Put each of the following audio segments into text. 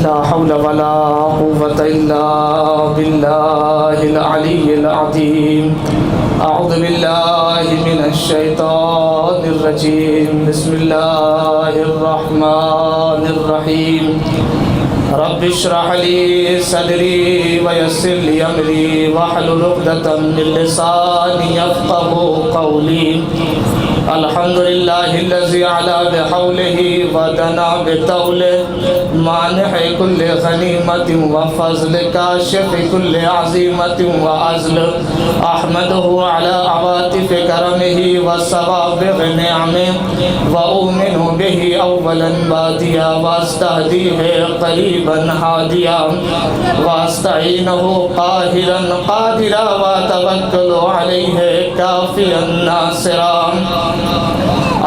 لا حول ولا قوة إلا بالله العلي العظيم أعوذ بالله من الشيطان الرجيم بسم الله الرحمن الرحيم رب اشرح لي صدري ويسر لي أمري واحلل عقدة من لساني يفقهوا قولي الحمد لله الذي علا بحوله ودنا بطوله مانح كل غنيمة وفضل كاشف كل عزيمة وعزل أحمده على عواطف كرمه وسوابغ نعمه وأؤمن به أولا باديا واستهديه قريبا هاديا واستعينه قاهرا قادرا واتوكل عليه كافيا ناصرا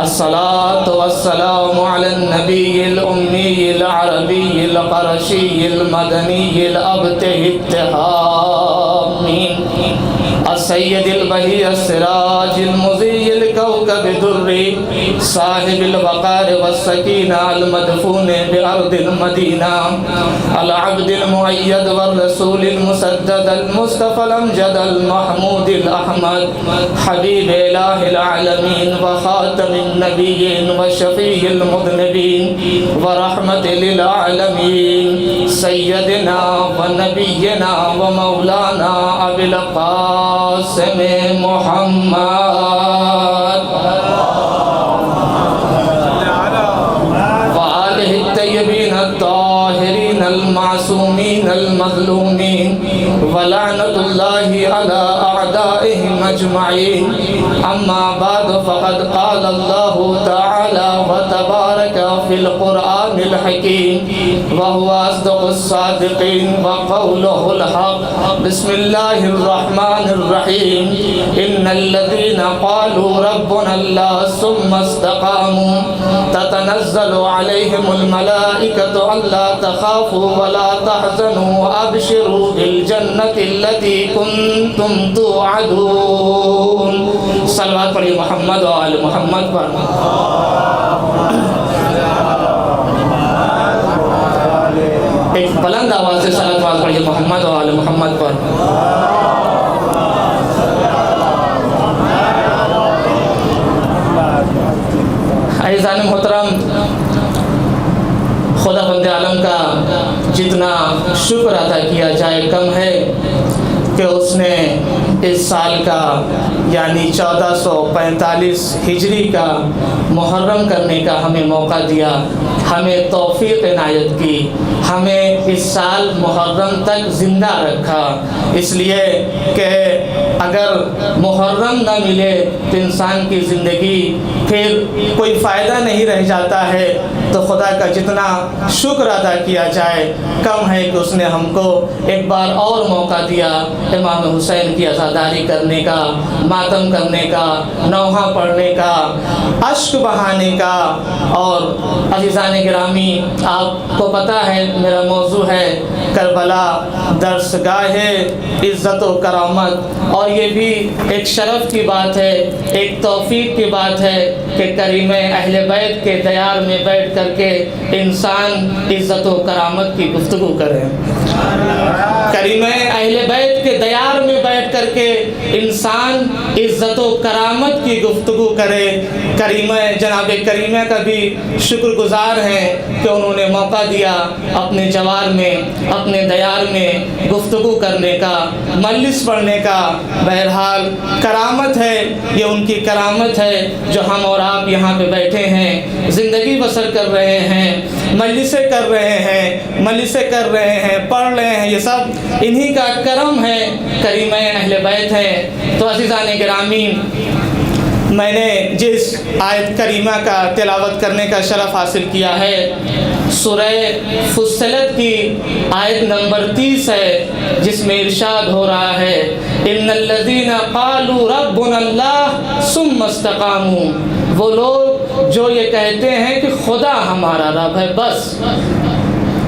الصلاة والسلام على النبي الأمي العربي القرشي المدني الأبته التهامي السيد البهي السراج المضيء الكوكب الدري صاحب الوقار والسكينة المدفون بأرض المدينة العبد المؤيد والرسول المسدد المصطفى الأمجد المحمود الأحمد حبيب إله العالمين وخاتم النبيين وشفيع المذنبين ورحمة للعالمين سيدنا ونبينا ومولانا أبي القاسم محمد وآله الطيبين الطاهرين المعصومين المظلومين ولعنة الله على أعدائهم أجمعين أما بعد فقد قال الله تعالى وتبارك في القرآن الحكيم وهو أصدق الصادقين وقوله الحق بسم الله الرحمن الرحيم إن الذين قالوا ربنا الله ثم استقاموا تتنزل عليهم الملائكة ألا تخافوا ولا تحزنوا وأبشروا بالجنة التي كنتم توعدون صلوات پڑھیے محمد و آل محمد پر ایک بلند آواز سے صلوات پڑھیے محمد و آل محمد پر عزیزان محترم خدا بند عالم کا جتنا شکر ادا کیا جائے کم ہے کہ اس نے اس سال کا یعنی 1445 ہجری کا محرم کرنے کا ہمیں موقع دیا ہمیں توفیق عنایت کی ہمیں اس سال محرم تک زندہ رکھا اس لیے کہ اگر محرم نہ ملے تو انسان کی زندگی پھر کوئی فائدہ نہیں رہ جاتا ہے تو خدا کا جتنا شکر ادا کیا جائے کم ہے کہ اس نے ہم کو ایک بار اور موقع دیا امام حسین کی عزاداری کرنے کا ماتم کرنے کا نوحہ پڑھنے کا اشک بہانے کا اور عزیزان گرامی آپ کو پتہ ہے میرا موضوع ہے کربلا درسگاہ عزت و کرامت اور یہ بھی ایک شرف کی بات ہے ایک توفیق کی بات ہے کہ کریم اہل بیت کے دیار میں بیٹھ کر کے انسان عزت و کرامت کی گفتگو کرے کریم اہل بیت کے دیار میں بیٹھ کر کے انسان عزت و کرامت کی گفتگو کرے جناب کریمہ کا بھی شکر گزار ہیں کہ انہوں نے موقع دیا اپنے جوار میں اپنے دیار میں گفتگو کرنے کا مجلس پڑھنے کا بہرحال کرامت ہے یہ ان کی کرامت ہے جو ہم اور آپ یہاں پہ بیٹھے ہیں زندگی بسر کر رہے ہیں مجلسیں کر رہے ہیں پڑھ رہے ہیں یہ سب انہی کا کرم ہے کریمہ اہل بیت ہے تو عزیزان گرامی میں نے جس آیت کریمہ کا تلاوت کرنے کا شرف حاصل کیا ہے سورہ فصلت کی آیت نمبر 30 ہے جس میں ارشاد ہو رہا ہے ان الذین قالوا ربنا اللہ ثم استقاموا وہ لوگ جو یہ کہتے ہیں کہ خدا ہمارا رب ہے بس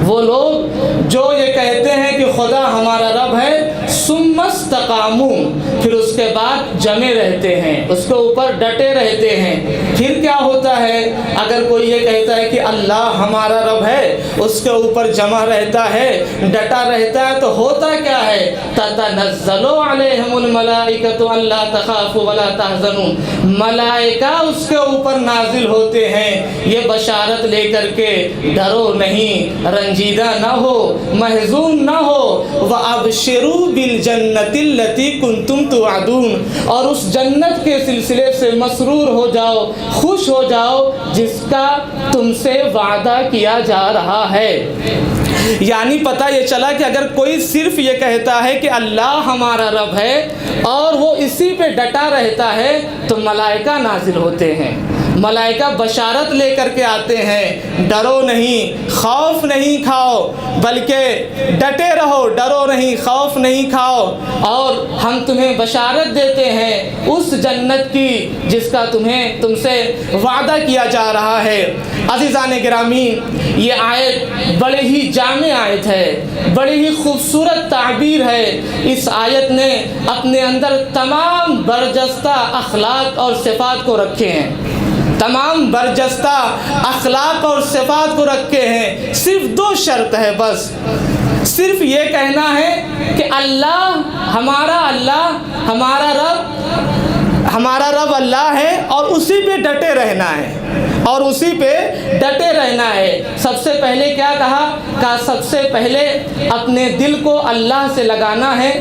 وہ لوگ جو یہ کہتے ہیں کہ خدا ہمارا رب ہے، ثم استقاموا، پھر اس کے بعد جمے رہتے ہیں، اس کے اوپر ڈٹے رہتے ہیں۔ پھر کیا ہوتا ہے؟ اگر کوئی یہ کہتا ہے کہ اللہ ہمارا رب ہے، اس کے اوپر جمع رہتا ہے، ڈٹا رہتا ہے، تو ہوتا کیا ہے؟ تتنزل علیہم الملائکۃ الا تخافوا ولا تحزنوا، ملائکہ اس کے اوپر نازل ہوتے ہیں یہ بشارت لے کر کے، ڈرو نہیں، رنجیدہ نہ ہو، محزون نہ ہو، وَأَبْشِرُوا بِالْجَنَّةِ الَّتِي كُنْتُمْ تُوعَدُونَ، اور اس جنت کے سلسلے سے مسرور ہو جاؤ، خوش ہو جاؤ جس کا تم سے وعدہ کیا جا رہا ہے۔ یعنی پتہ یہ چلا کہ اگر کوئی صرف یہ کہتا ہے کہ اللہ ہمارا رب ہے اور وہ اسی پہ ڈٹا رہتا ہے تو ملائکہ نازل ہوتے ہیں، ملائکہ بشارت لے کر کے آتے ہیں، ڈرو نہیں، خوف نہیں کھاؤ، بلکہ ڈٹے رہو، ڈرو نہیں، خوف نہیں کھاؤ، اور ہم تمہیں بشارت دیتے ہیں اس جنت کی جس کا تم سے وعدہ کیا جا رہا ہے۔ عزیزان گرامی، یہ آیت بڑے ہی جامع آیت ہے، بڑی ہی خوبصورت تعبیر ہے۔ اس آیت نے اپنے اندر تمام برجستہ اخلاق اور صفات کو رکھے ہیں، تمام برجستہ اخلاق اور صفات کو رکھے ہیں۔ صرف دو شرط ہے، بس صرف یہ کہنا ہے کہ اللہ ہمارا رب اللہ ہے، اور اسی پہ ڈٹے رہنا ہے، اور اسی پہ ڈٹے رہنا ہے۔ سب سے پہلے کیا کہا؟ سب سے پہلے اپنے دل کو اللہ سے لگانا ہے،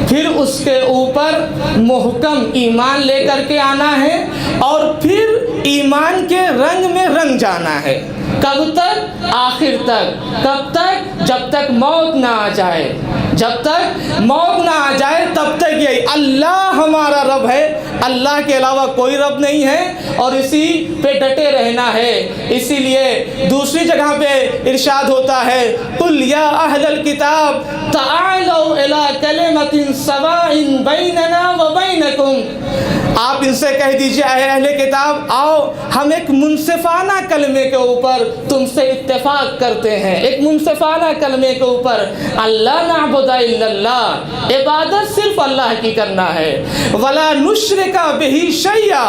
پھر اس کے اوپر محکم ایمان لے کر کے آنا ہے، اور پھر ایمان کے رنگ میں رنگ جانا ہے۔ کب تک؟ آخر تک۔ کب تک؟ جب تک موت نہ آ جائے، جب تک موت نہ آ جائے تب تک یہی اللہ ہمارا رب ہے، اللہ کے علاوہ کوئی رب نہیں ہے، اور اسی پہ ڈٹے رہنا ہے۔ اسی لیے دوسری جگہ پہ ارشاد ہوتا ہے، قُلْ يَا أَهْلَ الْكِتَابِ تَعَالَوْا إِلَىٰ كَلِمَةٍ سَوَاءٍ بَيْنَنَا وَبَيْنَكُمْ، آپ ان سے کہہ دیجئے اے اہل کتاب، آؤ ہم ایک منصفانہ کلمے کے اوپر تم سے اتفاق کرتے ہیں، ایک منصفانہ کلمے کے اوپر، اللہ نعبد الا اللہ، عبادت صرف اللہ کی کرنا ہے، ولا نشرک بہ شیئا،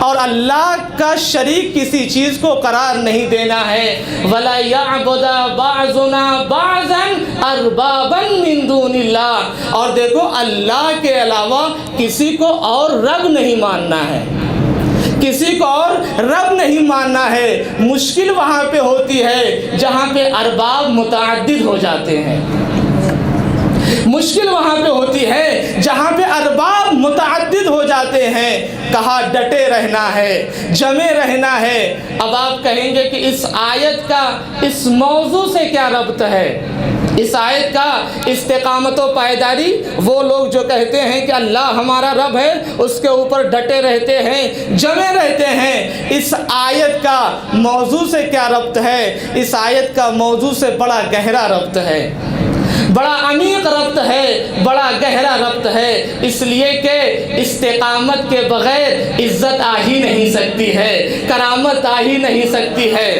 اور اللہ کا شریک کسی چیز کو قرار نہیں دینا ہے، ولا یعبد بعضنا بعضا اربابا من دون اللہ، اور دیکھو اللہ کے علاوہ کسی کو اور رب نہیں ماننا ہے، کسی کو اور رب نہیں ماننا ہے۔ مشکل وہاں پہ ہوتی ہے جہاں پہ ارباب متعدد ہو جاتے ہیں، مشکل وہاں پہ ہوتی ہے جہاں پہ ارباب متعدد ہو جاتے ہیں۔ کہا ڈٹے رہنا ہے، جمے رہنا ہے۔ اب آپ کہیں گے کہ اس آیت کا اس موضوع سے کیا ربط ہے؟ اس آیت کا استقامت و پائیداری، وہ لوگ جو کہتے ہیں کہ اللہ ہمارا رب ہے اس کے اوپر ڈٹے رہتے ہیں، جمے رہتے ہیں، اس آیت کا موضوع سے کیا ربط ہے؟ اس آیت کا موضوع سے بڑا گہرا ربط ہے، بڑا عمیق ربط ہے، بڑا گہرا ربط ہے، اس لیے کہ استقامت کے بغیر عزت آ ہی نہیں سکتی ہے، کرامت آ ہی نہیں سکتی ہے،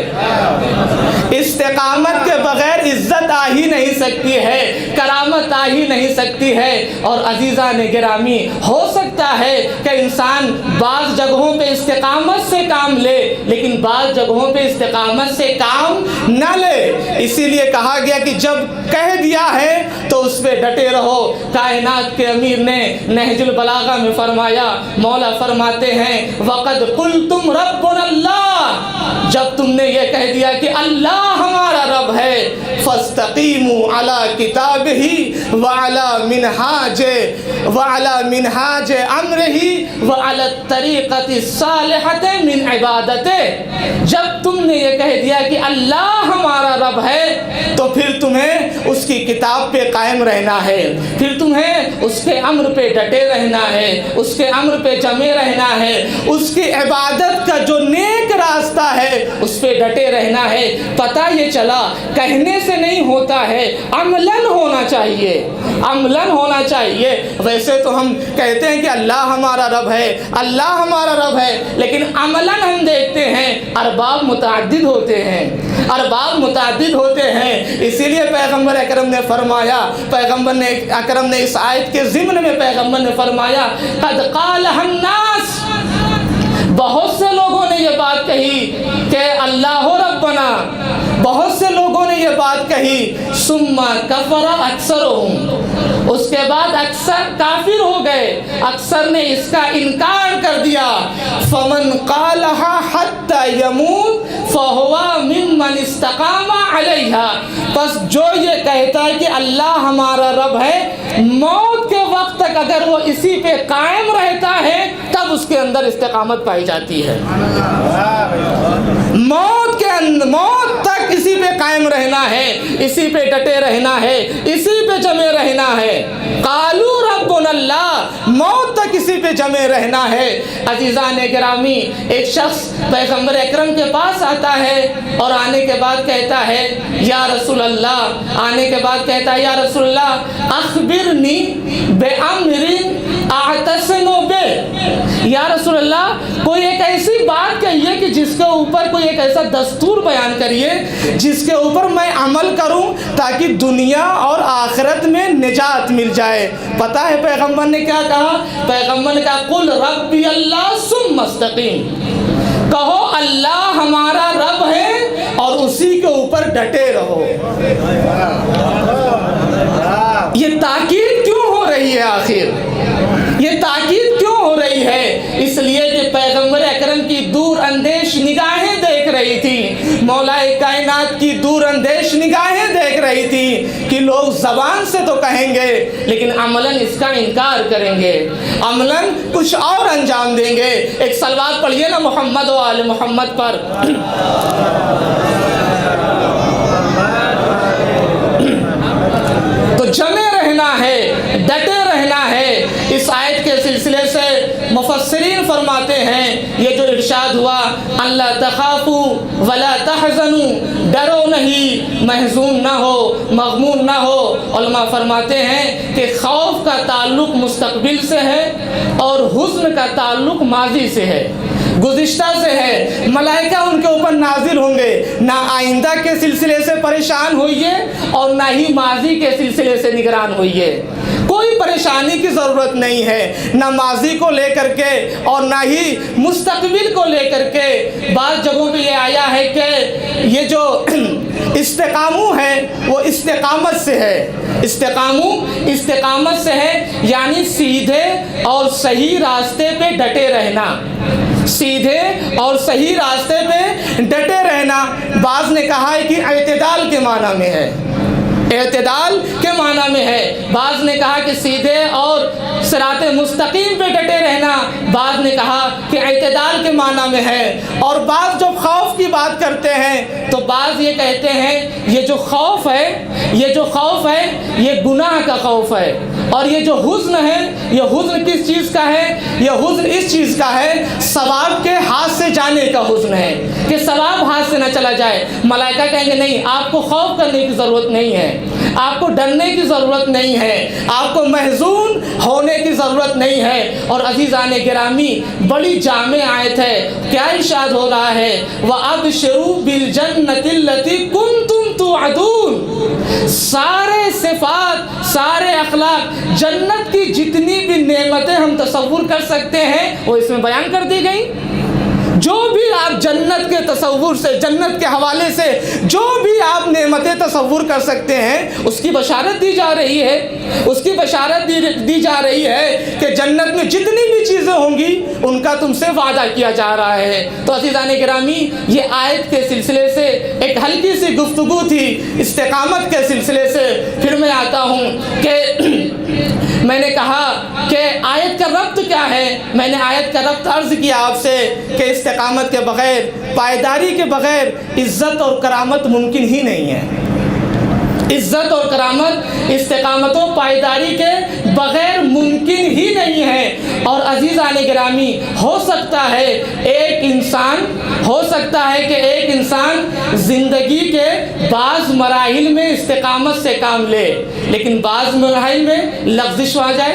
استقامت کے بغیر عزت آ ہی نہیں سکتی ہے، کرامت آ ہی نہیں سکتی ہے۔ اور عزیزان گرامی، ہو سکتا ہے کہ انسان بعض جگہوں پہ استقامت سے کام لے لیکن بعض جگہوں پہ استقامت سے کام نہ لے، اسی لیے کہا گیا کہ جب کہہ دیا ہے تو اس پہ ڈٹے رہو۔ کائنات کے امیر نے نہج البلاغہ میں فرمایا، مولا فرماتے ہیں وَقَدْ قُلْتُمْ رَبُّنَا اللَّهُ، جب تم نے یہ کہہ دیا کہ اللہ ہمارا رب ہے، فَاسْتَقِيمُوا عَلَى كِتَابِهِ وَعَلَى مِنْهَاجِ أَمْرِهِ وَعَلَى الطَّرِيقَةِ الصَّالِحَةِ مِنْ عِبَادَتِهِ، جب تم نے یہ کہہ دیا کہ اللہ ہمارا رب ہے تو پھر تمہیں اس کی کتاب پہ قائم رہنا ہے، پھر تمہیں اس کے امر پہ ڈٹے رہنا ہے، اس کے امر پہ جمے رہنا ہے، اس کی عبادت کا جو نیک راستہ ہے اس پہ ڈٹے رہنا ہے۔ پتہ یہ چلا کہنے سے نہیں ہوتا ہے، عملاً ہونا چاہیے، عملاً ہونا چاہیے۔ ویسے تو ہم کہتے ہیں کہ اللہ ہمارا رب ہے، اللہ ہمارا رب ہے، لیکن عملاً ہم دیکھتے ہیں ارباب متعدد ہوتے ہیں، ارباب متعدد ہوتے ہیں۔ اسی لیے پیغمبر اکرم نے فرمایا، پیغمبر اکرم نے اس آیت کے ضمن میں پیغمبر نے فرمایا قد قالها الناس، بہت سے لوگوں نے یہ بات کہی کہ اللہ ربنا، بہت سے لوگوں نے یہ بات کہی، ثم کفر اکثرهم، اس کے بعد اکثر کافر ہو گئے، اکثر نے اس کا انکار کر دیا، فمن قالها حتى يموت فهو ممن استقام علیها، بس جو یہ کہتا ہے کہ اللہ ہمارا رب ہے، موت کے وقت تک اگر وہ اسی پہ قائم رہتا ہے تب اس کے اندر استقامت پائی جاتی ہے۔ موت تک اسی پہ قائم رہنا ہے، اسی پہ ڈٹے رہنا ہے، اسی پہ جمے رہنا ہے۔ قالوا ربنا اللہ، موت تک اسی پہ جمے رہنا ہے۔ عزیزان گرامی، ایک شخص پیغمبر اکرم کے پاس آتا ہے اور آنے کے بعد کہتا ہے یا رسول اللہ، آنے کے بعد کہتا ہے یا رسول اللہ اخبرنی بامر اعتصم بہ، یا رسول اللہ کوئی ایک ایسی بات کہیے کہ جس کے اوپر کوئی ایک ایسا دستور بیان کریے جس کے اوپر میں عمل کروں تاکہ دنیا اور آخرت میں نجات مل جائے۔ پتہ ہے پیغمبر نے کیا کہا؟ پیغمبر نے کہا قل ربی اللہ ثم استقیم، کہو اللہ ہمارا رب ہے اور اسی کے اوپر ڈٹے رہو۔ یہ تاکید کیوں ہو رہی ہے آخر؟ یہ تاکید کیوں ہو رہی ہے؟ اس لیے کہ پیغمبر اکرم کی دور اندیش نگاہیں دیکھ رہی تھی، مولا کائنات کی دور اندیش نگاہیں دیکھ رہی تھی کہ لوگ زبان سے تو کہیں گے لیکن عملاً اس کا انکار کریں گے، عملاً کچھ اور انجام دیں گے۔ ایک صلوات پڑھیے نا محمد و آل محمد پر۔ تو جمے رہنا ہے، ڈٹے رہنا ہے۔ اس آیت کے سلسلے سے مفسرین فرماتے ہیں یہ جو ارشاد ہوا اللہ تخافوا ولا تحزنوا، ڈرو نہیں، محزون نہ ہو، مغموم نہ ہو۔ علماء فرماتے ہیں کہ خوف کا تعلق مستقبل سے ہے اور حزن کا تعلق ماضی سے ہے، گزشتہ سے ہے۔ ملائکہ ان کے اوپر نازل ہوں گے، نہ آئندہ کے سلسلے سے پریشان ہوئیے اور نہ ہی ماضی کے سلسلے سے نگران ہوئیے۔ کوئی پریشانی کی ضرورت نہیں ہے، نہ ماضی کو لے کر کے اور نہ ہی مستقبل کو لے کر کے۔ بعض جگہوں پہ یہ آیا ہے کہ یہ جو استقامو ہے وہ استقامت سے ہے، استقامت سے ہے، یعنی سیدھے اور صحیح راستے پہ ڈٹے رہنا، سیدھے اور صحیح راستے پہ ڈٹے رہنا۔ بعض نے کہا ہے کہ اعتدال کے معنی میں ہے، اعتدال کے معنی میں ہے۔ بعض نے کہا کہ سیدھے اور صراط مستقیم پہ ڈٹے رہنا، بعض نے کہا کہ اعتدال کے معنی میں ہے۔ اور بعض جو خوف کی بات کرتے ہیں تو بعض یہ کہتے ہیں یہ جو خوف ہے یہ گناہ کا خوف ہے، اور یہ جو حزن ہے یہ حزن کس چیز کا ہے؟ یہ حزن اس چیز کا ہے، ثواب کے ہاتھ سے جانے کا حزن ہے کہ ثواب ہاتھ سے نہ چلا جائے۔ ملائکہ کہیں گے نہیں، آپ کو خوف کرنے کی ضرورت نہیں ہے، آپ کو ڈرنے کی ضرورت نہیں ہے، آپ کو محزون ہونے کی ضرورت نہیں ہے۔ اور عزیزان گرامی بڑی جامع آیت ہے، کیا ارشاد ہو رہا ہے وَأَبْشِرُوا بِالْجَنَّةِ الَّتِي كُنْتُمْ تُوعَدُونَ، سارے صفات، سارے اخلاق، جنت کی جتنی بھی نعمتیں ہم تصور کر سکتے ہیں وہ اس میں بیان کر دی گئی۔ جو بھی آپ جنت کے تصور سے، جنت کے حوالے سے جو بھی آپ نعمتیں تصور کر سکتے ہیں اس کی بشارت دی جا رہی ہے، اس کی بشارت دی جا رہی ہے کہ جنت میں جتنی بھی چیزیں ہوں گی ان کا تم سے وعدہ کیا جا رہا ہے۔ تو عزیزان گرامی یہ آیت کے سلسلے سے ایک ہلکی سی گفتگو تھی استقامت کے سلسلے سے۔ پھر میں آتا ہوں کہ میں نے کہا کہ آیت کا ربط کیا ہے؟ میں نے آیت کا ربط عرض کیا آپ سے کہ استقامت کے بغیر، پائیداری کے بغیر عزت اور کرامت ممکن ہی نہیں ہے۔ عزت اور کرامت استقامت و پائیداری کے بغیر ممکن ہی نہیں ہے۔ اور عزیزان گرامی ہو سکتا ہے کہ ایک انسان زندگی کے بعض مراحل میں استقامت سے کام لے، لیکن بعض مراحل میں لغزش آ جائے،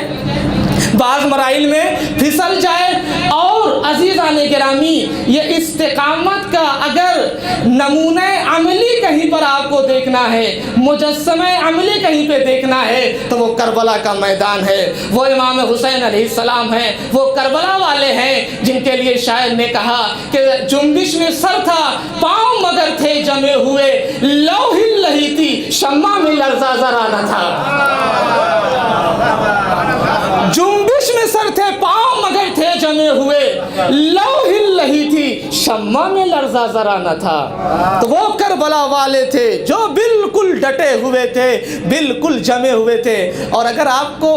بعض مراحل میں پھسل جائے۔ اور عزیزان گرامی یہ استقامت کا اگر نمونہ عملی کہیں پر آپ کو دیکھنا ہے، مجسمہ عملی کہیں پہ دیکھنا ہے تو وہ کربلا کا میدان ہے، وہ امام حسین علیہ السلام ہیں، وہ کربلا والے ہیں جن کے لیے شاعر نے کہا کہ جنبش میں سر تھا پاؤں مگر تھے جمے ہوئے، لو ہل رہی تھی شمع میں لرزہ ذرا نہ تھا۔ جنبش میں سر تھے پاؤں مگر تھے جمے ہوئے، لو ہل رہی تھی شمع میں لرزہ ذرا نہ تھا۔ تو وہ کربلا والے تھے جو بالکل ڈٹے ہوئے تھے، بالکل جمے ہوئے تھے۔ اور اگر آپ کو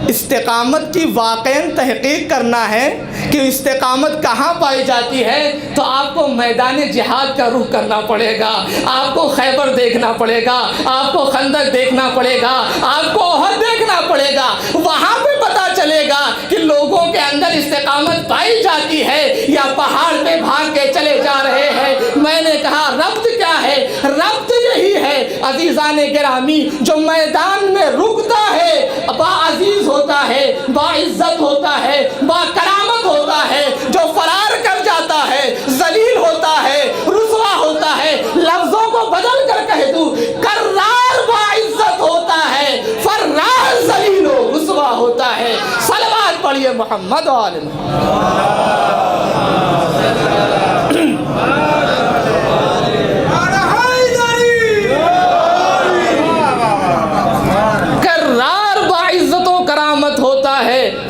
استقامت کی واقعاً تحقیق کرنا ہے کہ استقامت کہاں پائی جاتی ہے تو آپ کو میدان جہاد کا رخ کرنا پڑے گا، آپ کو خیبر دیکھنا پڑے گا، آپ کو خندق دیکھنا پڑے گا، آپ کو احد دیکھنا پڑے گا۔ وہاں پہ پتہ چلے گا کہ لوگوں کے اندر استقامت پائی جاتی ہے یا پہاڑ پہ بھاگ کے چلے جا رہے ہیں۔ میں نے کہا ربط کیا ہے؟ ربط یہی ہے عزیزان گرامی، جو میدان میں رکتا ہے باعزیز ہوتا ہے، باعزت ہوتا ہے، با کرامت ہوتا ہے، جو فرار کر جاتا ہے ذلیل ہوتا ہے، رسوا ہوتا ہے۔ لفظوں کو بدل کر کہہ دوں، کرار باعزت ہوتا ہے، فرار ذلیل و رسوا ہوتا ہے۔ صلوات پڑھیے محمد و آل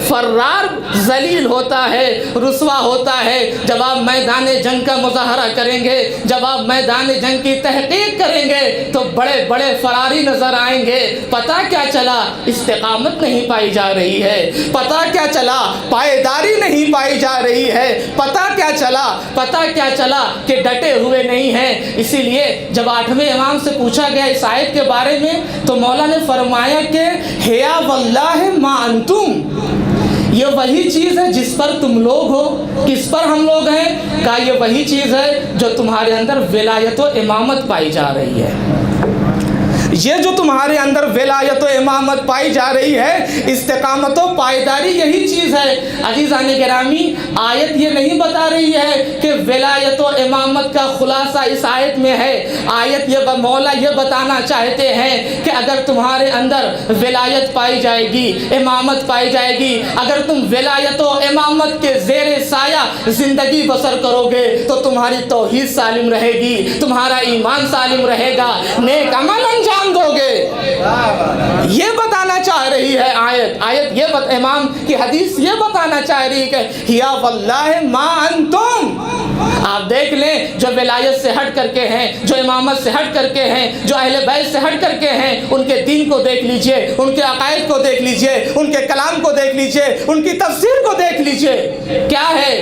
فرار ذلیل ہوتا ہے، رسوا ہوتا ہے۔ جب آپ میدان جنگ کا مظاہرہ کریں گے، جب آپ میدان جنگ کی تحقیق کریں گے تو بڑے بڑے فراری نظر آئیں گے۔ پتہ کیا چلا؟ استقامت نہیں پائی جا رہی ہے۔ پتہ کیا چلا؟ پائیداری نہیں پائی جا رہی ہے۔ پتہ کیا چلا؟ پتہ کیا چلا کہ ڈٹے ہوئے نہیں ہیں۔ اسی لیے جب 8ویں امام سے پوچھا گیا اس آیت کے بارے میں تو مولا نے فرمایا کہ حیا واللہ ما انتم، یہ وہی چیز ہے جس پر تم لوگ ہو۔ کس پر ہم لوگ ہیں؟ کہا یہ وہی چیز ہے جو تمہارے اندر ولایت و امامت پائی جا رہی ہے۔ یہ جو تمہارے اندر ولایت و امامت پائی جا رہی ہے، استقامت و پائیداری یہی چیز ہے۔ عزیزان گرامی آیت یہ نہیں بتا رہی ہے کہ ولایت و امامت کا خلاصہ اس آیت میں ہے۔ آیت یہ مولا یہ بتانا چاہتے ہیں کہ اگر تمہارے اندر ولایت پائی جائے گی، امامت پائی جائے گی، اگر تم ولایت و امامت کے زیر سایہ زندگی بسر کرو گے تو تمہاری توحید سالم رہے گی، تمہارا ایمان سالم رہے گا، نیک عمل انجام دو گے۔ یہ بتانا چاہ رہی ہے آیت یہ امام کی حدیث یہ بتانا چاہ رہی ہے کہ یا واللہ ما انتم۔ آپ دیکھ لیں جو ولایت سے ہٹ کر کے ہیں، جو امامت سے ہٹ کر کے ہیں، جو اہل بیت سے ہٹ کر کے ہیں، ان کے دین کو دیکھ لیجئے، ان کے عقائد کو دیکھ لیجئے، ان کے کلام کو دیکھ لیجئے، ان کی تفسیر کو دیکھ لیجئے۔ کیا ہے؟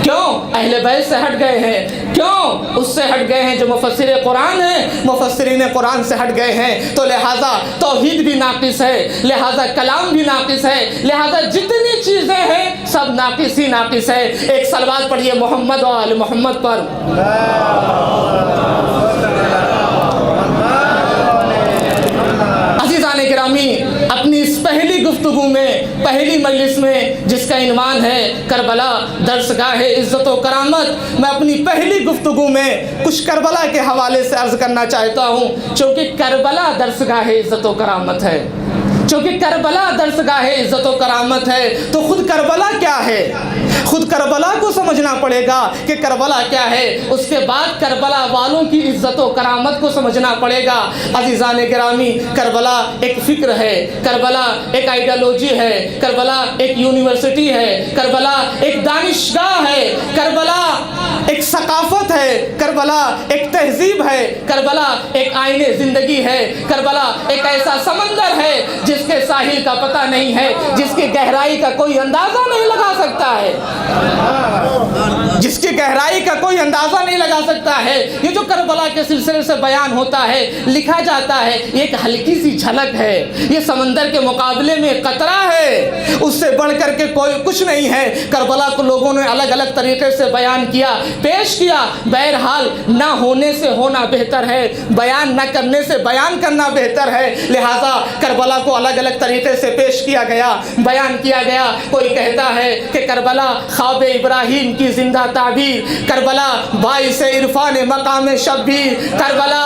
کیوں اہل بیت سے ہٹ گئے ہیں؟ کیوں اس سے ہٹ گئے ہیں جو مفسر قرآن ہیں؟ مفسرین قرآن سے ہٹ گئے ہیں تو لہٰذا توحید بھی ناقص ہے، لہٰذا کلام بھی ناقص ہے، لہٰذا جتنی چیزیں ہیں سب ناقص ہی ناقص ہے۔ ایک صلوات پڑھیے محمد و آل محمد پر۔ عزیزان گرامی اپنی اس پہلی گفتگو میں، پہلی مجلس میں جس کا عنوان ہے کربلا درسگاہ عزت و کرامت، میں اپنی پہلی گفتگو میں کچھ کربلا کے حوالے سے عرض کرنا چاہتا ہوں۔ چونکہ کربلا درسگاہ عزت و کرامت ہے، چونکہ کربلا درسگاہ عزت و کرامت ہے تو خود کربلا کیا ہے؟ خود کربلا کو سمجھنا پڑے گا کہ کربلا کیا ہے، اس کے بعد کربلا والوں کی عزت و کرامت کو سمجھنا پڑے گا۔ عزیزان گرامی کربلا ایک فکر ہے، کربلا ایک آئیڈیالوجی ہے، کربلا ایک یونیورسٹی ہے، کربلا ایک دانشگاہ ہے، کربلا ایک ثقافت ہے، کربلا ایک تہذیب ہے، کربلا ایک آئین زندگی ہے، کربلا ایک ایسا سمندر ہے جس کے ساحل کا پتہ نہیں ہے، جس کی گہرائی کا کوئی اندازہ نہیں لگا سکتا ہے۔ جس کی گہرائی کا کوئی اندازہ نہیں لگا سکتا ہے۔ یہ جو کربلا کے سلسلے سے بیان ہوتا ہے، لکھا جاتا ہے، یہ ایک ہلکی سی جھلک ہے، یہ سمندر کے مقابلے میں قطرہ ہے، اس سے بڑھ کر کے کوئی کچھ نہیں ہے۔ کربلا کو لوگوں نے الگ الگ طریقے سے بیان کیا، پیش کیا۔ بہرحال نہ ہونے سے ہونا بہتر ہے، بیان نہ کرنے سے بیان کرنا بہتر ہے، لہٰذا کربلا کو الگ الگ طریقے سے پیش کیا گیا، بیان کیا گیا۔ کوئی کہتا ہے کہ کربلا خواب ابراہیم کی زندہ تعبیر، کربلا باعث عرفان مقام شبیر، کربلا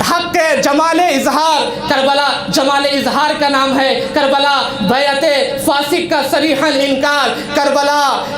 حق جمال اظہار، کربلا جمال اظہار کا نام ہے، کربلا بیعت فاسق کا صریحاً انکار،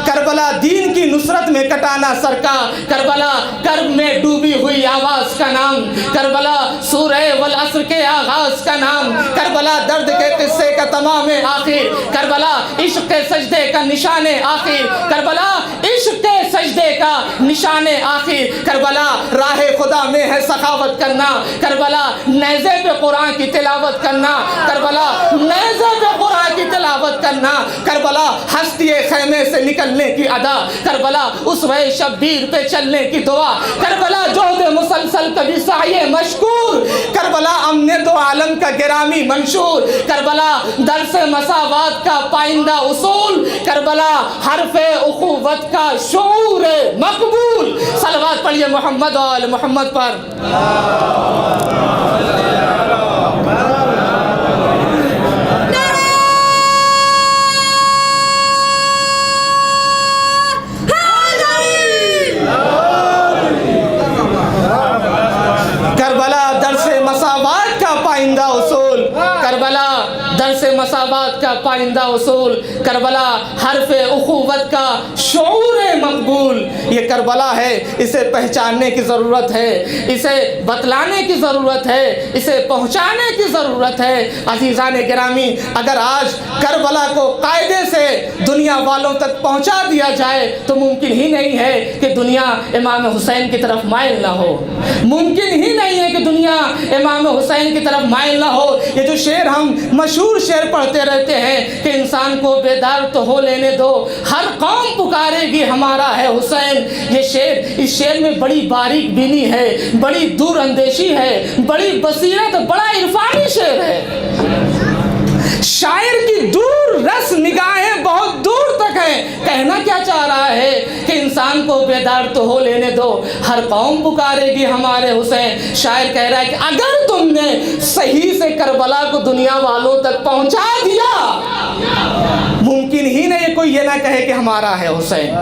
کربلا دین کی نصرت میں کٹانا سرکا، کربلا کرب میں ڈوبی ہوئی آواز کا نام، کربلا سورہ والعصر کے آغاز کا نام، کربلا درد کے قصے کا تمام آخر، کربلا عشق کے سجدے کا نشان آخر، کربلا عشق کے سجدے کا نشان آخر، کربلا راہ خدا میں ہے سخاوت کرنا، کربلا نیزے پہ قرآن کی تلاوت کرنا، کربلا نیزے پہ قرآن کی تلاوت کرنا، کربلا ہستی خیمے سے نکلنے کی ادا، کربلا اسوہ شبیر پہ چلنے کی دعا، کربلا جہد مسلسل کبھی سعی مشکور، کربلا امن دو عالم کا گرامی منشور، کربلا درس مساوات کا پائندہ اصول، کربلا حرف اخوت کا شعور مقبول۔ صلوات پڑھیے محمد و آل محمد پر۔ کربلا درس مساوات کا پائندہ اصول، کربلا درس مساوات کا پائندہ اصول، کربلا حرف اخوت کا شعور مقبول۔ یہ کربلا ہے، اسے پہچاننے کی ضرورت ہے، اسے بتلانے کی ضرورت ہے، اسے پہنچانے کی ضرورت ہے۔ عزیزان گرامی، اگر آج کربلا کو قاعدے سے دنیا والوں تک پہنچا دیا جائے تو ممکن ہی نہیں ہے کہ دنیا امام حسین کی طرف مائل نہ ہو، ممکن ہی نہیں ہے کہ دنیا امام حسین کی طرف مائل نہ ہو۔ یہ جو شعر ہم مشہور شعر پڑھتے رہتے ہیں کہ انسان کو بیدار تو ہو لینے دو، ہر قوم پکارے گی ہمارا ہے حسین، یہ شعر، اس شعر میں بڑی باریک بینی ہے، بڑی دور اندیشی ہے، بڑی بصیرت، بڑا عرفانی شعر ہے۔ شاعر کی دور رس نگاہیں بہت دور تک ہیں، کہنا کیا چاہ رہا ہے کہ انسان کو بیدار تو ہو لینے دو، ہر قوم پکارے گی ہمارے حسین۔ شاعر کہہ رہا ہے کہ اگر تم نے صحیح سے کربلا کو دنیا والوں تک پہنچا دیا، ممکن ہی نہیں کوئی یہ نہ کہے کہ ہمارا ہے حسین۔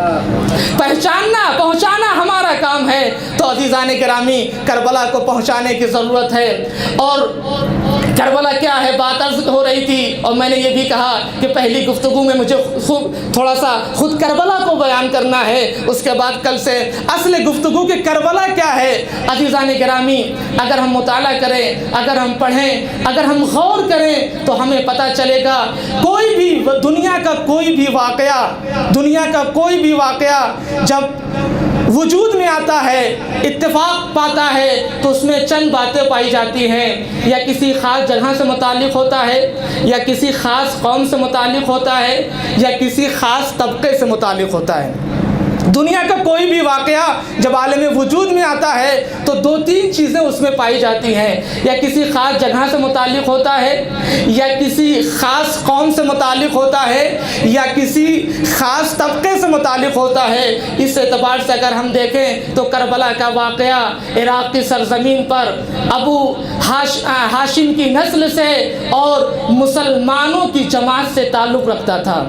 پہنچانا ہمارا کام ہے۔ تو عزیزان گرامی، کربلا کو پہنچانے کی ضرورت ہے۔ اور کربلا کیا ہے، بات عرض ہو رہی تھی، اور میں نے یہ بھی کہا کہ پہلی گفتگو میں مجھے تھوڑا سا خود کربلا کو بیان کرنا ہے، اس کے بعد کل سے اصل گفتگو کہ کربلا کیا ہے۔ عزیزان گرامی، اگر ہم مطالعہ کریں، اگر ہم پڑھیں، اگر ہم غور کریں تو ہمیں پتہ چلے گا کوئی بھی دنیا کا کوئی بھی واقعہ جب وجود میں آتا ہے، اتفاق پاتا ہے، تو اس میں چند باتیں پائی جاتی ہیں، یا کسی خاص جگہ سے متعلق ہوتا ہے، یا کسی خاص قوم سے متعلق ہوتا ہے، یا کسی خاص طبقے سے متعلق ہوتا ہے۔ دنیا کا کوئی بھی واقعہ جب عالم وجود میں آتا ہے تو دو تین چیزیں اس میں پائی جاتی ہیں، یا کسی خاص جگہ سے متعلق ہوتا ہے، یا کسی خاص قوم سے متعلق ہوتا ہے، یا کسی خاص طبقے سے متعلق ہوتا ہے۔ اس اعتبار سے اگر ہم دیکھیں تو کربلا کا واقعہ عراق کی سرزمین پر ابو ہاشم کی نسل سے اور مسلمانوں کی جماعت سے تعلق رکھتا تھا۔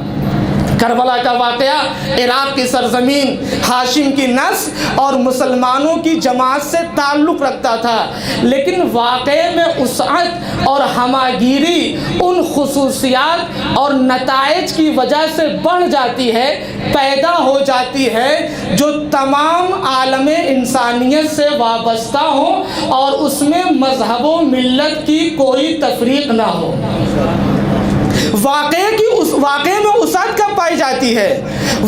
کربلا کا واقعہ عراق کی سرزمین، ہاشم کی نسل اور مسلمانوں کی جماعت سے تعلق رکھتا تھا، لیکن واقعے میں وسعت اور ہماگیری ان خصوصیات اور نتائج کی وجہ سے بڑھ جاتی ہے، پیدا ہو جاتی ہے جو تمام عالم انسانیت سے وابستہ ہوں اور اس میں مذہب و ملت کی کوئی تفریق نہ ہو۔ واقعے میں وسعت کب پائی جاتی ہے؟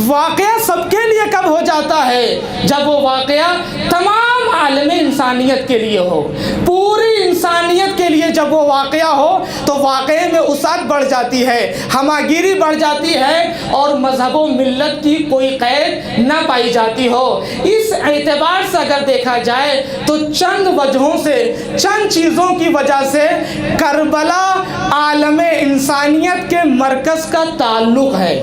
واقعہ سب کے لیے کب ہو جاتا ہے؟ جب وہ واقعہ تمام عالم انسانیت کے لیے ہو، پوری انسانیت کے لیے جب وہ واقعہ ہو تو واقعے میں وسعت بڑھ جاتی ہے، ہماگیری بڑھ جاتی ہے، اور مذہب و ملت کی کوئی قید نہ پائی جاتی ہو۔ اس اعتبار سے اگر دیکھا جائے تو چند وجہوں سے، چند چیزوں کی وجہ سے کربلا عالم انسانیت کے مرکز کا تعلق ہے۔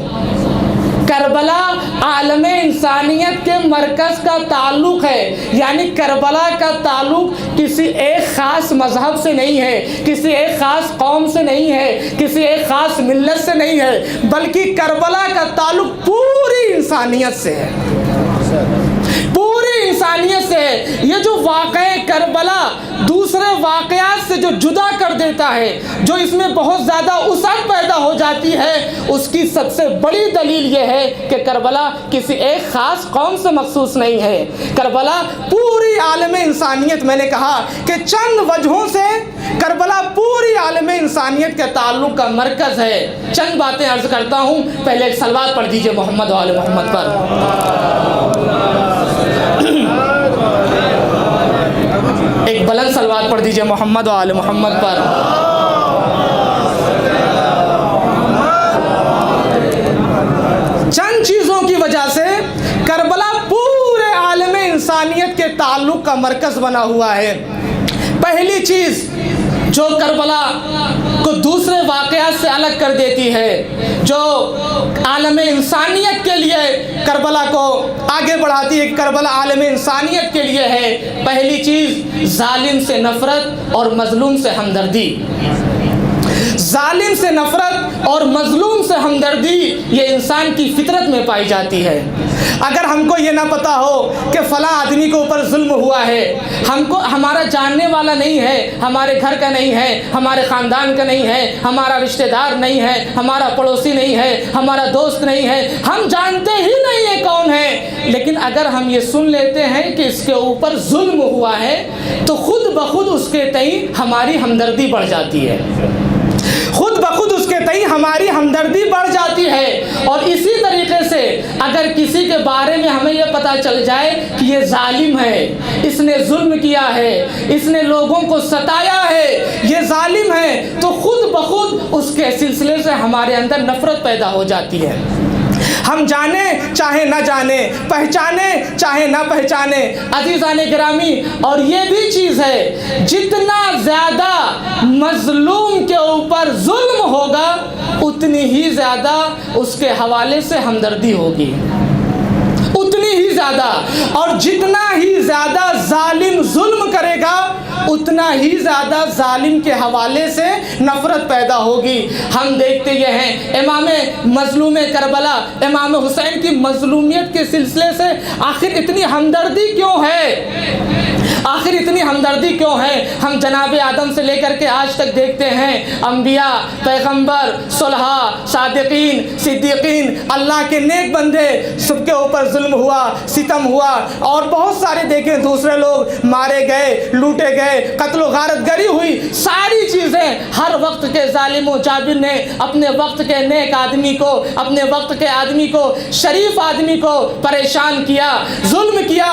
کربلا عالم انسانیت کے مرکز کا تعلق ہے، یعنی کربلا کا تعلق کسی ایک خاص مذہب سے نہیں ہے، کسی ایک خاص قوم سے نہیں ہے، کسی ایک خاص ملت سے نہیں ہے، بلکہ کربلا کا تعلق پوری انسانیت سے ہے، پوری انسانیت سے ہے۔ یہ جو واقعہ کربلا دوسرے واقعات سے جو جدا کر دیتا ہے، جو اس میں بہت زیادہ وسعت پیدا ہو جاتی ہے، اس کی سب سے بڑی دلیل یہ ہے کہ کربلا کسی ایک خاص قوم سے مخصوص نہیں ہے، کربلا پوری عالم انسانیت، میں نے کہا کہ چند وجہوں سے کربلا پوری عالم انسانیت کے تعلق کا مرکز ہے۔ چند باتیں عرض کرتا ہوں، پہلے ایک صلوات پڑھ دیجئے محمد و آل محمد پر۔ ایک بلند صلوات پڑھ دیجئے محمد و آل محمد پر۔ چند چیزوں کی وجہ سے کربلا پورے عالم انسانیت کے تعلق کا مرکز بنا ہوا ہے۔ پہلی چیز جو کربلا کو دوسرے واقعات سے الگ کر دیتی ہے، جو عالم انسانیت کے لیے کربلا کو آگے بڑھاتی ہے، کربلا عالم انسانیت کے لیے ہے، پہلی چیز ظالم سے نفرت اور مظلوم سے ہمدردی۔ ظالم سے نفرت اور مظلوم سے ہمدردی یہ انسان کی فطرت میں پائی جاتی ہے۔ اگر ہم کو یہ نہ پتا ہو کہ فلاں آدمی کے اوپر ظلم ہوا ہے، ہمارا جاننے والا نہیں ہے، ہمارے گھر کا نہیں ہے، ہمارے خاندان کا نہیں ہے، ہمارا رشتہ دار نہیں ہے، ہمارا پڑوسی نہیں ہے، ہمارا دوست نہیں ہے، ہم جانتے ہی نہیں ہے کون ہے، لیکن اگر ہم یہ سن لیتے ہیں کہ اس کے اوپر ظلم ہوا ہے تو خود بخود اس کے تئیں ہماری ہمدردی بڑھ جاتی ہے، خود بخود اس کے تئیں ہماری ہمدردی بڑھ جاتی ہے۔ اور اسی طریقے سے اگر کسی کے بارے میں ہمیں یہ پتہ چل جائے کہ یہ ظالم ہے، اس نے ظلم کیا ہے، اس نے لوگوں کو ستایا ہے، یہ ظالم ہے، تو خود بخود اس کے سلسلے سے ہمارے اندر نفرت پیدا ہو جاتی ہے۔ ہم جانیں چاہے نہ جانیں، پہچانیں چاہے نہ پہچانیں۔ عزیزان گرامی، اور یہ بھی چیز ہے، جتنا زیادہ مظلوم کے اوپر ظلم ہوگا اتنی ہی زیادہ اس کے حوالے سے ہمدردی ہوگی، اتنی ہی زیادہ، اور جتنا ہی زیادہ ظالم ظلم کرے گا اتنا ہی زیادہ ظالم کے حوالے سے نفرت پیدا ہوگی۔ ہم دیکھتے یہ ہیں امام مظلوم کربلا امام حسین کی مظلومیت کے سلسلے سے آخر اتنی ہمدردی کیوں ہے، آخر اتنی ہمدردی کیوں ہے؟ ہم جناب آدم سے لے کر کے آج تک دیکھتے ہیں انبیاء، پیغمبر، صلحاء، صادقین، صدیقین، اللہ کے نیک بندے، سب کے اوپر ظلم ہوا، ستم ہوا، اور بہت سارے دیکھیں دوسرے لوگ مارے گئے، لوٹے گئے، قتل و غارت گری ہوئی، ساری چیزیں ہر وقت کے ظالم و جابر نے اپنے وقت کے نیک آدمی کو، اپنے وقت کے آدمی کو، شریف آدمی کو پریشان کیا، ظلم کیا،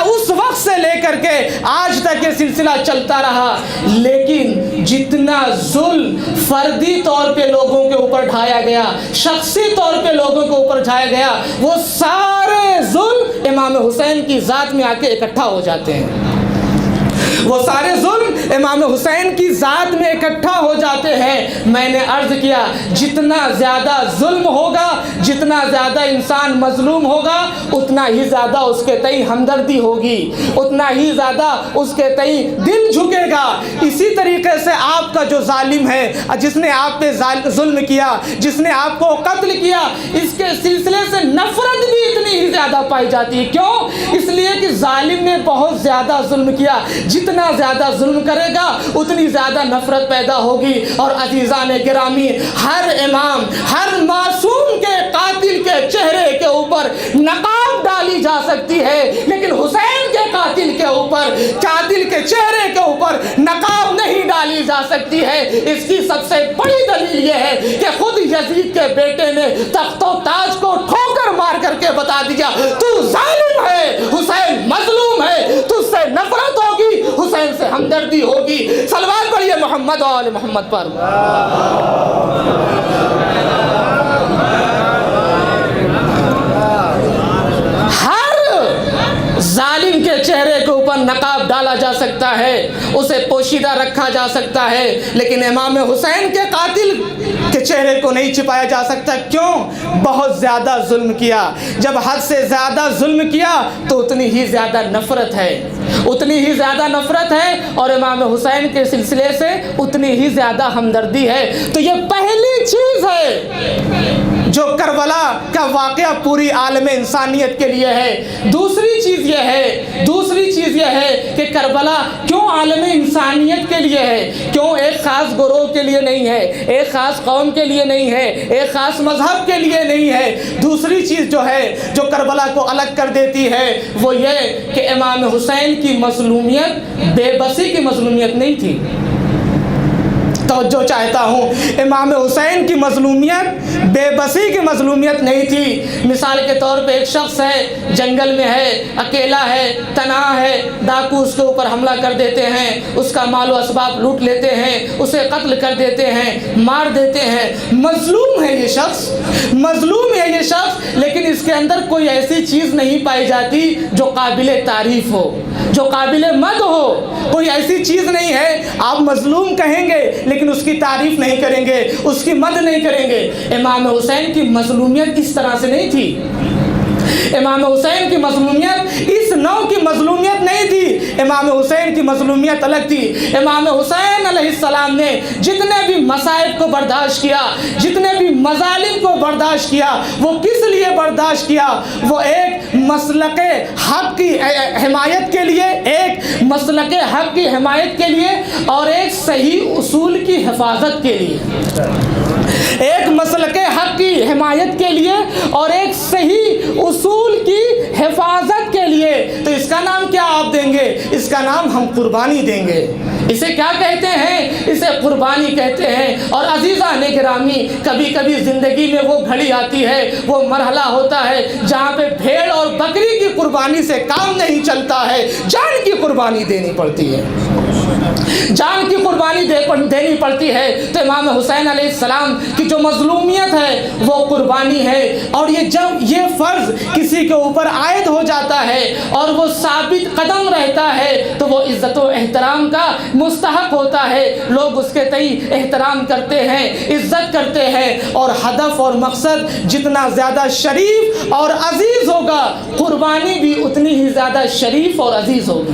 اس وقت سے لے کر کے آج تک یہ سلسلہ چلتا رہا۔ لیکن جتنا ظلم فردی طور پہ لوگوں کے اوپر ڈھایا گیا، شخصی طور پہ لوگوں کے اوپر ڈھایا گیا، وہ سارے ظلم امام حسین کی ذات میں آ کے اکٹھا ہو جاتے ہیں، وہ سارے ظلم امام حسین کی ذات میں اکٹھا ہو جاتے ہیں۔ میں نے عرض کیا جتنا زیادہ ظلم ہوگا، جتنا زیادہ انسان مظلوم ہوگا، اتنا ہی زیادہ اس کے تئیں ہمدردی ہوگی، اتنا ہی زیادہ اس کے تئیں دل جھکے گا۔ اسی طریقے سے آپ کا جو ظالم ہے، جس نے آپ پہ ظلم کیا، جس نے آپ کو قتل کیا، اس کے سلسلے سے نفرت بھی اتنی ہی زیادہ پائی جاتی ہے۔ کیوں؟ اس لیے کہ ظالم نے بہت زیادہ ظلم کیا، جتنا زیادہ ظلم کرے گا اتنی زیادہ نفرت پیدا ہوگی۔ اور عزیزان گرامی، ہر امام، ہر معصوم کے قاتل کے چہرے کے اوپر نقاب ڈالی جا سکتی ہے، لیکن حسین کے قاتل کے اوپر، قاتل کے چہرے کے اوپر نقاب نہیں ڈالی جا سکتی ہے۔ اس کی سب سے بڑی دلیل یہ ہے کہ خود یزید کے بیٹے نے تخت و تاج کو ٹھوکر مار کر کے بتا دیا تو ظالم ہے، حسین مظلوم ہے، تو اس سے نفرت ہوگی، حسین سے ہمدردی ہوگی۔ و آل محمد پر۔ ظالم کے چہرے کے اوپر نقاب ڈالا جا سکتا ہے، اسے پوشیدہ رکھا جا سکتا ہے، لیکن امام حسین کے قاتل کے چہرے کو نہیں چھپایا جا سکتا۔ کیوں؟ بہت زیادہ ظلم کیا۔ جب حد سے زیادہ ظلم کیا تو اتنی ہی زیادہ نفرت ہے، اتنی ہی زیادہ نفرت ہے، اور امام حسین کے سلسلے سے اتنی ہی زیادہ ہمدردی ہے۔ تو یہ پہلی چیز ہے جو کربلا کا واقعہ پوری عالم انسانیت کے لیے ہے۔ دوسری چیز یہ ہے کہ کربلا کیوں عالم انسانیت کے لیے ہے؟ کیوں ایک خاص گروہ کے لیے نہیں ہے، ایک خاص قوم کے لیے نہیں ہے، ایک خاص مذہب کے لیے نہیں ہے؟ دوسری چیز جو ہے جو کربلا کو الگ کر دیتی ہے وہ یہ کہ امام حسین کی مظلومیت بے بسی کی مظلومیت نہیں تھی۔ توجہ چاہتا ہوں، امام حسین کی مظلومیت بے بسی کی مظلومیت نہیں تھی۔ مثال کے طور پہ ایک شخص ہے، جنگل میں ہے، اکیلا ہے، تنہا ہے، ڈاکو اس کے اوپر حملہ کر دیتے ہیں، اس کا مال و اسباب لوٹ لیتے ہیں، اسے قتل کر دیتے ہیں، مار دیتے ہیں۔ مظلوم ہے یہ شخص، مظلوم ہے یہ شخص، لیکن اس کے اندر کوئی ایسی چیز نہیں پائی جاتی جو قابل تعریف ہو، جو قابل مدح ہو۔ کوئی ایسی چیز نہیں ہے، آپ مظلوم کہیں گے لیکن اس کی تعریف نہیں کریں گے، اس کی مدح نہیں کریں گے۔ امام حسین کی مظلومیت اس طرح سے نہیں تھی۔ امام حسین کی مظلومیت اس نوع کی مظلومیت نہیں تھی۔ امام حسین کی مظلومیت الگ تھی۔ امام حسین علیہ السلام نے جتنے بھی مصائب کو برداشت کیا، جتنے بھی مظالم کو برداشت کیا، وہ کس لیے برداشت کیا؟ وہ ایک مسلک حق کی حمایت کے لیے، ایک مسلک حق کی حمایت کے لیے، اور ایک صحیح اصول کی حفاظت کے لیے۔ ایک مسلک حق کی حمایت کے لیے اور ایک صحیح اصول کی حفاظت کے لیے۔ تو اس کا نام کیا آپ دیں گے؟ اس کا نام ہم قربانی دیں گے۔ اسے کیا کہتے ہیں؟ اسے قربانی کہتے ہیں۔ اور عزیزان گرامی، کبھی کبھی زندگی میں وہ گھڑی آتی ہے، وہ مرحلہ ہوتا ہے جہاں پہ بھیڑ اور بکری کی قربانی سے کام نہیں چلتا ہے، جان کی قربانی دینی پڑتی ہے، جان کی قربانی دینی پڑتی ہے۔ تو امام حسین علیہ السلام کی جو مظلومیت ہے وہ قربانی ہے، اور یہ جب یہ فرض کسی کے اوپر عائد ہو جاتا ہے اور وہ ثابت قدم رہتا ہے تو وہ عزت و احترام کا مستحق ہوتا ہے۔ لوگ اس کے تئیں احترام کرتے ہیں، عزت کرتے ہیں، اور ہدف اور مقصد جتنا زیادہ شریف اور عزیز ہوگا، قربانی بھی اتنی ہی زیادہ شریف اور عزیز ہوگی۔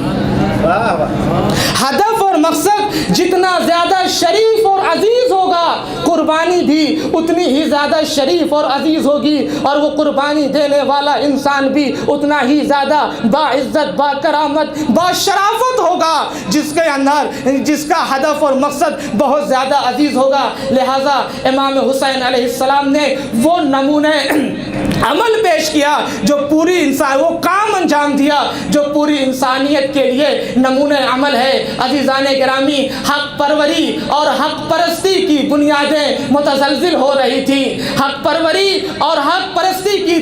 ہدف اور مقصد جتنا زیادہ شریف اور عزیز ہوگا، قربانی بھی اتنی ہی زیادہ شریف اور عزیز ہوگی، اور وہ قربانی دینے والا انسان بھی اتنا ہی زیادہ باعزت، با کرامت، با شرافت ہوگا، جس کا ہدف اور مقصد بہت زیادہ عزیز ہوگا۔ لہٰذا امام حسین علیہ السلام نے وہ نمونہ عمل پیش کیا جو پوری انسان، وہ کام انجام دیا جو پوری انسانیت کے لیے نمونہ عمل ہے۔ عزیزان گرامی، حق پروری اور حق پرستی کی بنیادیں متزلزل ہو رہی تھی، حق پروری اور حق پرستی کی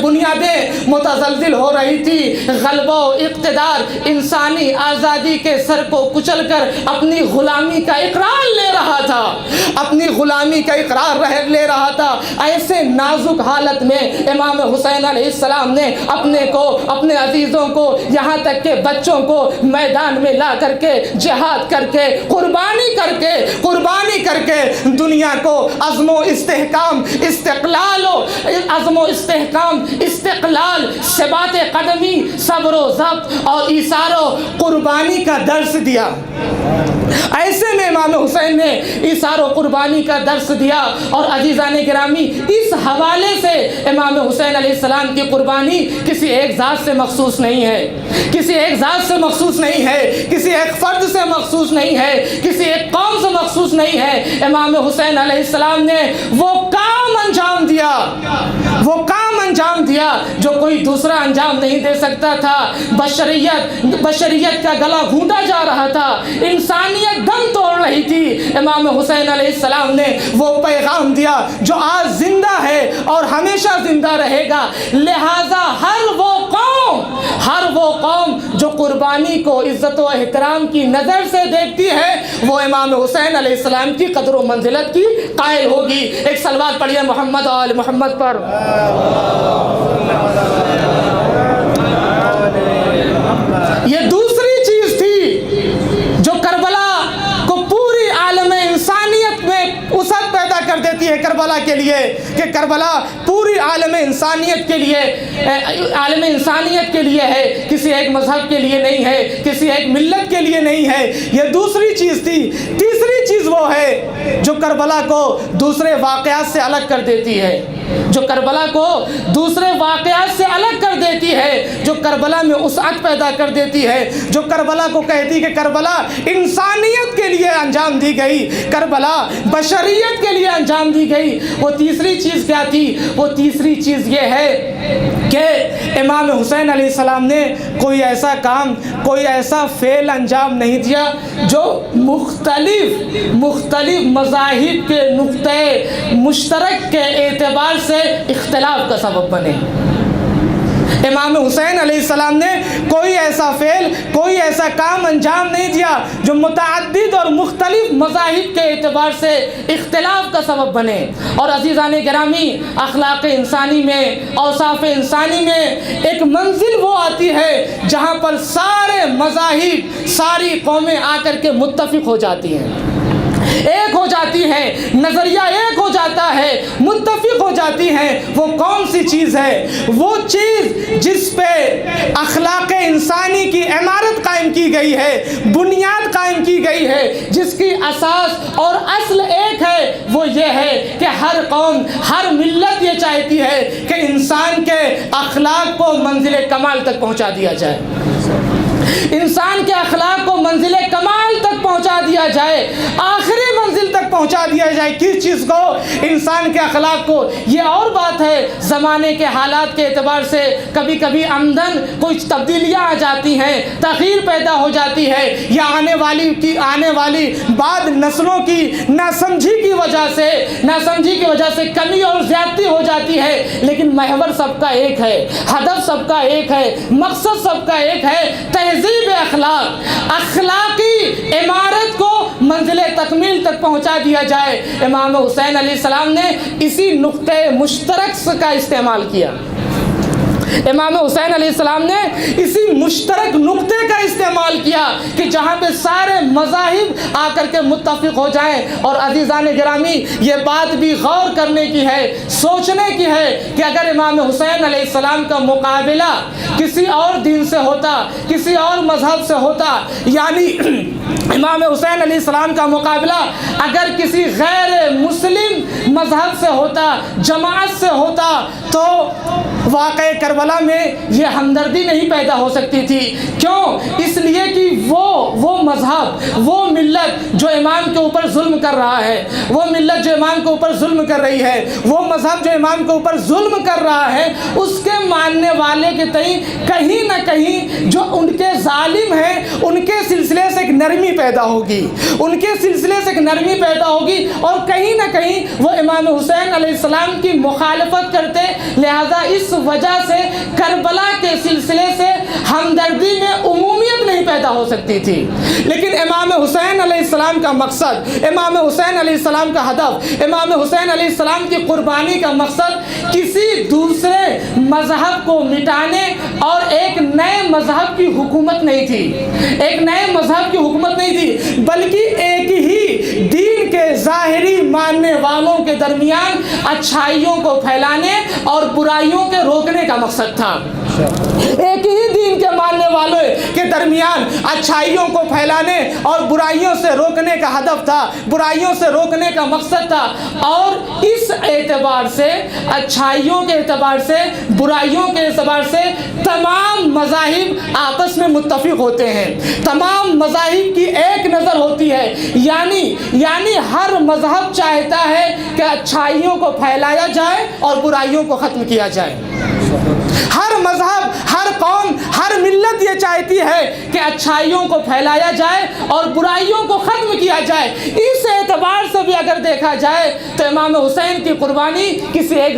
بنیادیں متزلزل ہو رہی تھی۔ غلبہ و اقتدار انسانی آزادی کے سر کو کچل کر اپنی غلامی کا اقرار لے رہا تھا، اپنی غلامی کا اقرار لے رہا تھا۔ ایسے نازک حالت میں امام حسین علیہ السلام نے اپنے عزیزوں کو، یہاں تک کہ بچوں کو میدان میں لا کر کے، جہاد کر کے، قربانی کر کے دنیا کو عزم و استحکام، استقلال، ثبات قدمی، صبر و ضبط اور ایثار و قربانی کا درس دیا۔ ایسے میں امام حسین نے ایثار و قربانی کا درس دیا۔ اور عزیزان گرامی، اس حوالے سے امام حسین علیہ السلام کی قربانی کسی ایک ذات سے مخصوص نہیں ہے، کسی ایک ذات سے مخصوص نہیں ہے، کسی ایک فرد سے مخصوص نہیں ہے، کسی ایک قوم سے مخصوص نہیں ہے۔ امام حسین علیہ السلام نے وہ کام انجام دیا جو کوئی دوسرا انجام نہیں دے سکتا تھا۔ بشریت کا گلا گھونٹا جا رہا تھا، انسانیت دم توڑ رہی تھی۔ امام حسین علیہ السلام نے وہ پیغام دیا جو آج زندہ ہے اور ہمیشہ زندہ رہے گا۔ لہٰذا ہر وہ قوم، ہر وہ قوم جو قربانی کو عزت و احترام کی نظر سے دیکھتی ہے وہ امام حسین علیہ السلام کی قدر و منزلت کی قائل ہوگی۔ ایک صلوات پڑھیے محمد و آل محمد پر۔ یہ دوسری چیز تھی جو کربلا کو پوری عالم انسانیت میں وسعت پیدا کر دیتی ہے کربلا کے لیے، کہ کربلا پوری عالم انسانیت کے لیے ہے، کسی ایک مذہب کے لیے نہیں ہے، کسی ایک ملت کے لیے نہیں ہے۔ یہ دوسری چیز تھی۔ تیسری چیز وہ ہے جو کربلا کو دوسرے واقعات سے الگ کر دیتی ہے، جو کربلا کو دوسرے واقعات سے الگ کر دیتی ہے، جو کربلا میں وسعت پیدا کر دیتی ہے، جو کربلا کو کہتی کہ کربلا انسانیت کے لیے انجام دی گئی، کربلا بشریت کے لیے انجام دی گئی۔ وہ تیسری چیز کیا تھی؟ وہ تیسری چیز یہ ہے کہ امام حسین علیہ السلام نے کوئی ایسا کام، کوئی ایسا فعل انجام نہیں دیا جو مختلف مذاہب کے نقطۂ مشترک کے اعتبار سے اختلاف کا سبب بنے۔ امام حسین علیہ السلام نے کوئی ایسا فعل، کوئی ایسا کام انجام نہیں دیا جو متعدد اور مختلف مذاہب کے اعتبار سے اختلاف کا سبب بنے۔ اور عزیزان گرامی، اخلاق انسانی میں، اوصاف انسانی میں ایک منزل وہ آتی ہے جہاں پر سارے مذاہب، ساری قومیں آ کر کے متفق ہو جاتی ہیں، ایک ہو جاتی ہے، نظریہ ایک ہو جاتا ہے، متفق ہو جاتی ہیں۔ وہ کون سی چیز ہے؟ وہ چیز جس پہ اخلاق انسانی کی عمارت قائم کی گئی ہے، بنیاد قائم کی گئی ہے، جس کی اساس اور اصل ایک ہے۔ وہ یہ ہے کہ ہر قوم، ہر ملت یہ چاہتی ہے کہ انسان کے اخلاق کو منزل کمال تک پہنچا دیا جائے، انسان کے اخلاق کو منزل کمال تک پہنچا دیا جائے، آخری منزل تک پہنچا دیا جائے۔ کس چیز کو؟ انسان کے اخلاق کو۔ یہ اور بات ہے زمانے کے حالات کے اعتبار سے کبھی کبھی آمدن کچھ تبدیلیاں آ جاتی ہیں، تغییر پیدا ہو جاتی ہے، یا آنے والی بعد نسلوں کی ناسمجھی کی وجہ سے کمی اور زیادتی ہو جاتی ہے، لیکن محور سب کا ایک ہے، ہدف سب کا ایک ہے، مقصد سب کا ایک ہے، تہذیب اخلاقی عمارت کو منزل تکمیل تک پہنچا دیا جائے۔ امام حسین علیہ السلام نے اسی نقطۂ مشترک کا استعمال کیا۔ امام حسین علیہ السلام نے اسی مشترک نقطے کا استعمال کیا کہ جہاں پہ سارے مذاہب آ کر کے متفق ہو جائیں۔ اور عزیزان گرامی، یہ بات بھی غور کرنے کی ہے، سوچنے کی ہے کہ اگر امام حسین علیہ السلام کا مقابلہ کسی اور دین سے ہوتا، کسی اور مذہب سے ہوتا، یعنی امام حسین علیہ السلام کا مقابلہ اگر کسی غیر مسلم مذہب سے ہوتا، جماعت سے ہوتا، تو واقع کربلا میں یہ ہمدردی نہیں پیدا ہو سکتی تھی۔ کیوں؟ اس لیے کہ وہ مذہب، وہ ملت جو امام کے اوپر ظلم کر رہا ہے، وہ ملت جو امام کے اوپر ظلم کر رہی ہے، وہ مذہب جو امام کے اوپر ظلم کر رہا ہے، اس کے ماننے والے کے تئیں کہیں نہ کہیں جو ان کے ظالم ہیں ان کے سلسلے سے ایک نرمی پیدا ہوگی، ان کے سلسلے سے ایک نرمی پیدا ہوگی، اور کہیں نہ کہیں وہ امام حسین علیہ السلام کی مخالفت کرتے۔ لہذا اس وجہ سے کربلا کے سلسلے سے ہمدردی میں عمومیت نہیں پیدا ہو سکتی تھی۔ لیکن امام حسین علیہ السلام کا مقصد، امام حسین علیہ السلام کا ہدف، امام حسین علیہ السلام کی قربانی کا مقصد کسی دوسرے مذہب کو مٹانے اور ایک نئے مذہب کی حکومت نہیں تھی، ایک نئے مذہب کی حکومت نہیں تھی، بلکہ ایک ہی دین کے ظاہری ماننے والوں کے درمیان اچھائیوں کو پھیلانے اور برائیوں کے روکنے کا مقصد تھا۔ ایک ہی دین کے ماننے والوں کے درمیان اچھائیوں کو پھیلانے اور برائیوں سے روکنے کا ہدف تھا، برائیوں سے روکنے کا مقصد تھا۔ اور اس اعتبار سے، اچھائیوں کے اعتبار سے، برائیوں کے اعتبار سے تمام مذاہب آپس میں متفق ہوتے ہیں، تمام مذاہب کی ایک نظر ہوتی ہے، یعنی ہر مذہب چاہتا ہے کہ اچھائیوں کو پھیلایا جائے اور برائیوں کو ختم کیا جائے۔ ہر مذہب، ہر قوم، ہر ملت یہ چاہتی ہے کہ اچھائیوں کو پھیلایا جائے اور برائیوں کو ختم کیا جائے۔ اس اعتبار سے بھی اگر دیکھا جائے تو امام حسین کی قربانی کسی ایک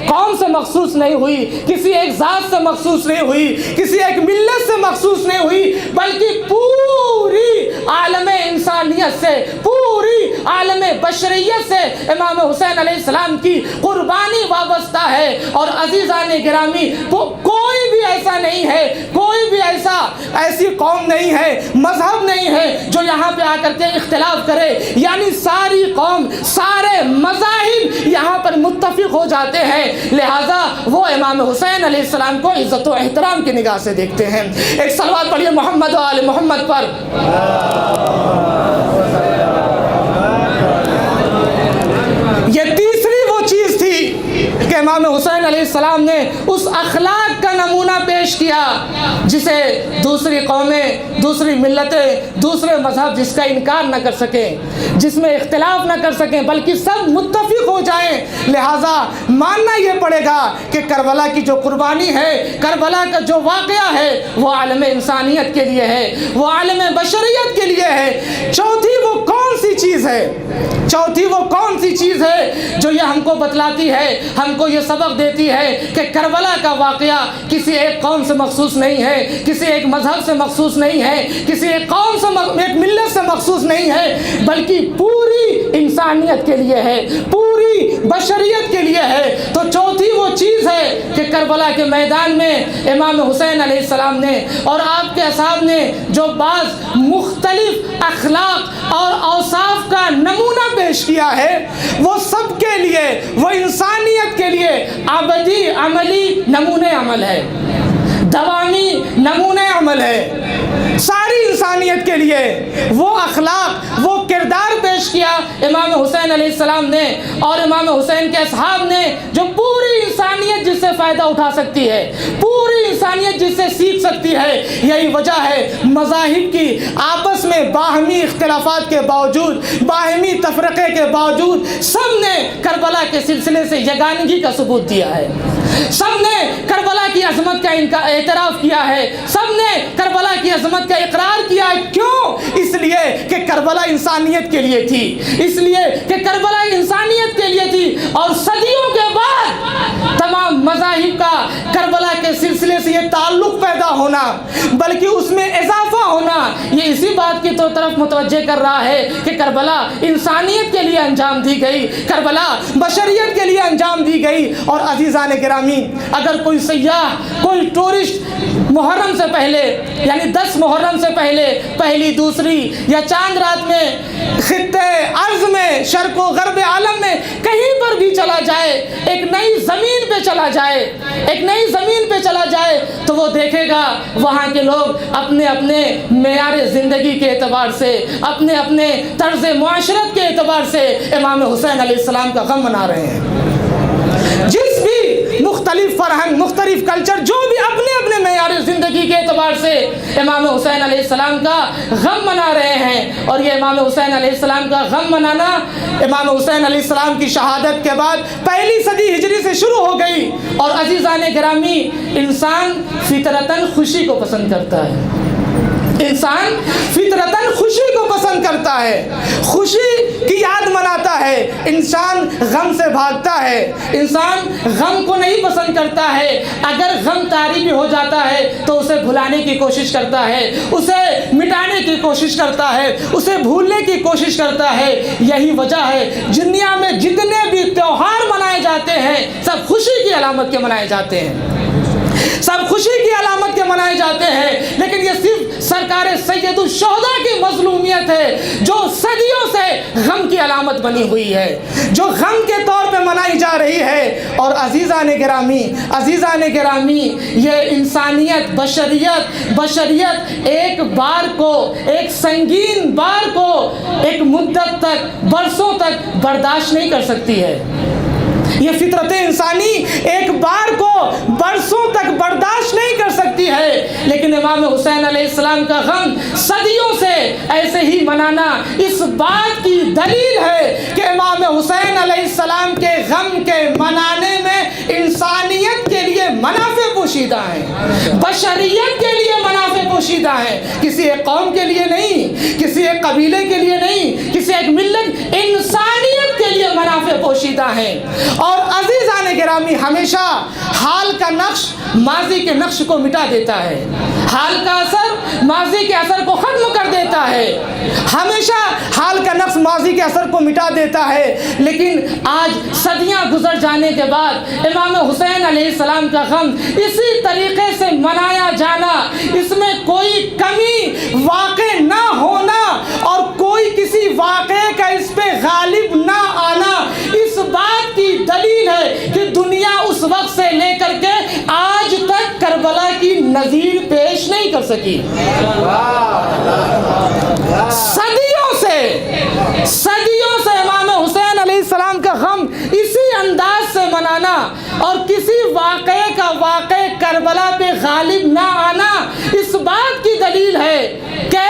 قوم سے مخصوص نہیں ہوئی، کسی ایک ذات سے مخصوص نہیں ہوئی، کسی ایک ملت سے مخصوص نہیں ہوئی، بلکہ پوری عالم انسانیت سے، پوری عالم بشریت سے امام حسین علیہ السلام کی قربانی وابستہ ہے۔ اور عزیزان گرامی، کوئی بھی ایسا نہیں ہے، کوئی بھی ایسی قوم نہیں ہے، مذہب نہیں ہے جو یہاں پہ آ کر کے اختلاف کرے، یعنی ساری قوم، سارے مذاہب یہاں پر متفق ہو جاتے ہیں، لہذا وہ امام حسین علیہ السلام کو عزت و احترام کی نگاہ سے دیکھتے ہیں۔ ایک صلوات پڑھیے محمد و آل محمد پر۔ یہ تیسری وہ چیز تھی کہ امام حسین علیہ السلام نے اس اخلاق کا نمونہ پیش کیا جسے دوسری قومیں، دوسری ملتیں، دوسرے مذہب جس کا انکار نہ کر سکیں، جس میں اختلاف نہ کر سکیں، بلکہ سب متفق ہو جائیں۔ لہٰذا ماننا یہ پڑے گا کہ کربلا کی جو قربانی ہے، کربلا کا جو واقعہ ہے، وہ عالم انسانیت کے لیے ہے، وہ عالم بشریت کے لیے ہے۔ چوتھی وہ کون سی چیز ہے؟ چوتھی وہ کون سی چیز ہے جو یہ ہم کو بتلاتی ہے، ہم کو یہ سبق دیتی ہے کہ کربلا کا واقعہ کسی ایک قوم سے مخصوص نہیں ہے، کسی ایک مذہب سے مخصوص نہیں ہے، کسی ایک قوم سے، ایک ملت سے مخصوص نہیں ہے، بلکہ پوری انسانیت کے لیے ہے، پوری بشریت کے لیے ہے۔ تو چوتھی وہ چیز ہے کہ کربلا کے میدان میں امام حسین علیہ السلام نے اور آپ کے اصحاب نے جو بعض مختلف اخلاق اور اوصاف کا نمونہ پیش کیا ہے، وہ سب کے لیے، وہ انسانیت کے لیے ابدی عملی نمونہ عمل ہے، دوامی نمونہ عمل ہے۔ ساری انسانیت کے لیے وہ اخلاق، وہ کردار پیش کیا امام حسین علیہ السلام نے اور امام حسین کے اصحاب نے، جو پوری انسانیت جس سے فائدہ اٹھا سکتی ہے، پوری انسانیت جس سے سیکھ سکتی ہے۔ یہی وجہ ہے مذاہب کی آپس میں باہمی اختلافات کے باوجود، باہمی تفرقے کے باوجود، سب نے کربلا کے سلسلے سے یگانگی کا ثبوت دیا ہے، سب نے کربلا کی عظمت کا اعتراف کیا ہے، سب نے کربلا کی عظمت کا اقرار کیا ہے۔ کیوں؟ اس لیے کہ کربلا انسانیت کے لیے تھی، اس لیے کہ کربلا انسانیت کے لیے تھی، اور صدیوں کے بعد تمام مذاہب کا کربلا کے سلسلے سے یہ تعلق پیدا ہونا، بلکہ اس میں اضافہ ہونا، یہ اسی بات کی طرف متوجہ کر رہا ہے کہ کربلا انسانیت کے لیے انجام دی گئی، کربلا بشریت کے لیے انجام دی گئی۔ اور عزیزان گرامی، اگر کوئی سیاح، کوئی ٹورسٹ محرم سے پہلے، یعنی 10 محرم سے پہلے، پہلی، دوسری یا چاند رات میں خطے ارض میں، شرق و غرب عالم میں کہیں پر بھی چلا جائے، ایک نئی زمین پہ چلا جائے، ایک نئی زمین پہ چلا جائے، تو وہ دیکھے گا وہاں کے لوگ اپنے اپنے معیار زندگی کے اعتبار سے، اپنے اپنے طرز معاشرت کے اعتبار سے امام حسین علیہ السلام کا غم منا رہے ہیں۔ جس بھی مختلف فرہنگ، مختلف کلچر، جو بھی اپنے اپنے معیار زندگی کے اعتبار سے امام حسین علیہ السلام کا غم منا رہے ہیں۔ اور یہ امام حسین علیہ السلام کا غم منانا امام حسین علیہ السلام کی شہادت کے بعد پہلی صدی ہجری سے شروع ہو گئی۔ اور عزیزان گرامی، انسان فطرتاً خوشی کو پسند کرتا ہے، انسان فطرتاً خوشی کو پسند کرتا ہے، خوشی کی یاد مناتا ہے، انسان غم سے بھاگتا ہے، انسان غم کو نہیں پسند کرتا ہے۔ اگر غم طاری بھی ہو جاتا ہے تو اسے بھلانے کی کوشش کرتا ہے، اسے مٹانے کی کوشش کرتا ہے، اسے بھولنے کی کوشش کرتا ہے۔ یہی وجہ ہے دنیا میں جتنے بھی تیوہار منائے جاتے ہیں سب خوشی کی علامت کے منائے جاتے ہیں، سب خوشی کی علامت کے منائے جاتے ہیں، لیکن یہ صرف سرکار سید الشہداء کی مظلومیت ہے جو صدیوں سے غم کی علامت بنی ہوئی ہے، جو غم کے طور پہ منائی جا رہی ہے۔ اور عزیزان گرامی، عزیزان گرامی، یہ انسانیت، بشریت ایک بار کو، ایک سنگین بار کو ایک مدت تک، برسوں تک برداشت نہیں کر سکتی ہے۔ یہ فطرت انسانی ایک بار کو برسوں تک برداشت نہیں کر سکتی ہے، لیکن امام حسین علیہ السلام کا غم صدیوں سے ایسے ہی منانا اس بات کی دلیل ہے کہ امام حسین علیہ السلام کے غم کے منانے میں انسانیت کے لیے منافع پوشیدہ ہیں، بشریت کے لیے منافع پوشیدہ ہیں، کسی ایک قوم کے لیے نہیں، کسی ایک قبیلے کے لیے نہیں، کسی ایک ملت، انسانیت کے لیے منافع پوشیدہ ہیں۔ اور عزیزان گرامی، ہمیشہ حال کا نقش ماضی کے نقش کو مٹا دیتا ہے، حال کا اثر ماضی کے اثر کو ختم کر دیتا ہے، ہمیشہ حال کا نقش ماضی کے اثر کو مٹا دیتا ہے۔ لیکن آج صدیاں گزر جانے کے بعد امام حسین علیہ السلام کا غم اسی طریقے سے منایا جانا، اس میں کوئی کمی واقع نہ ہونا اور کوئی کسی واقعے کا اس پہ غالب نہ آنا، اس بات کی دلیل ہے کہ دنیا اس وقت سے لے کر کے آج تک کربلا کی نظیر پیش نہیں کر سکی۔ صدیوں سے امام حسین علیہ السلام کا غم اسی انداز سے منانا اور کسی واقعے کا واقع کربلا پہ غالب نہ آنا اس بات کی دلیل ہے کہ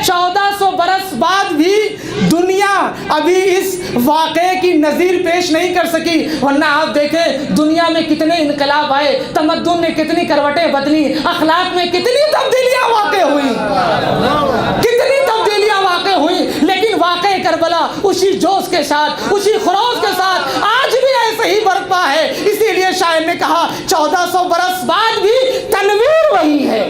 1400 برس بعد بھی دنیا ابھی اس واقعے کی نظیر پیش نہیں کر سکی۔ ورنہ آپ دیکھیں دنیا میں کتنے انقلاب آئے، تمدن نے کتنی کروٹیں بدلی، اخلاق میں کتنی تبدیلیاں واقع ہوئی، لیکن واقع کربلا اسی جوش کے ساتھ، اسی خروش کے ساتھ آج بھی ایسے ہی برپا ہے۔ اسی لیے شاعر نے کہا 1400 برس بعد بھی تنویر وہی ہے،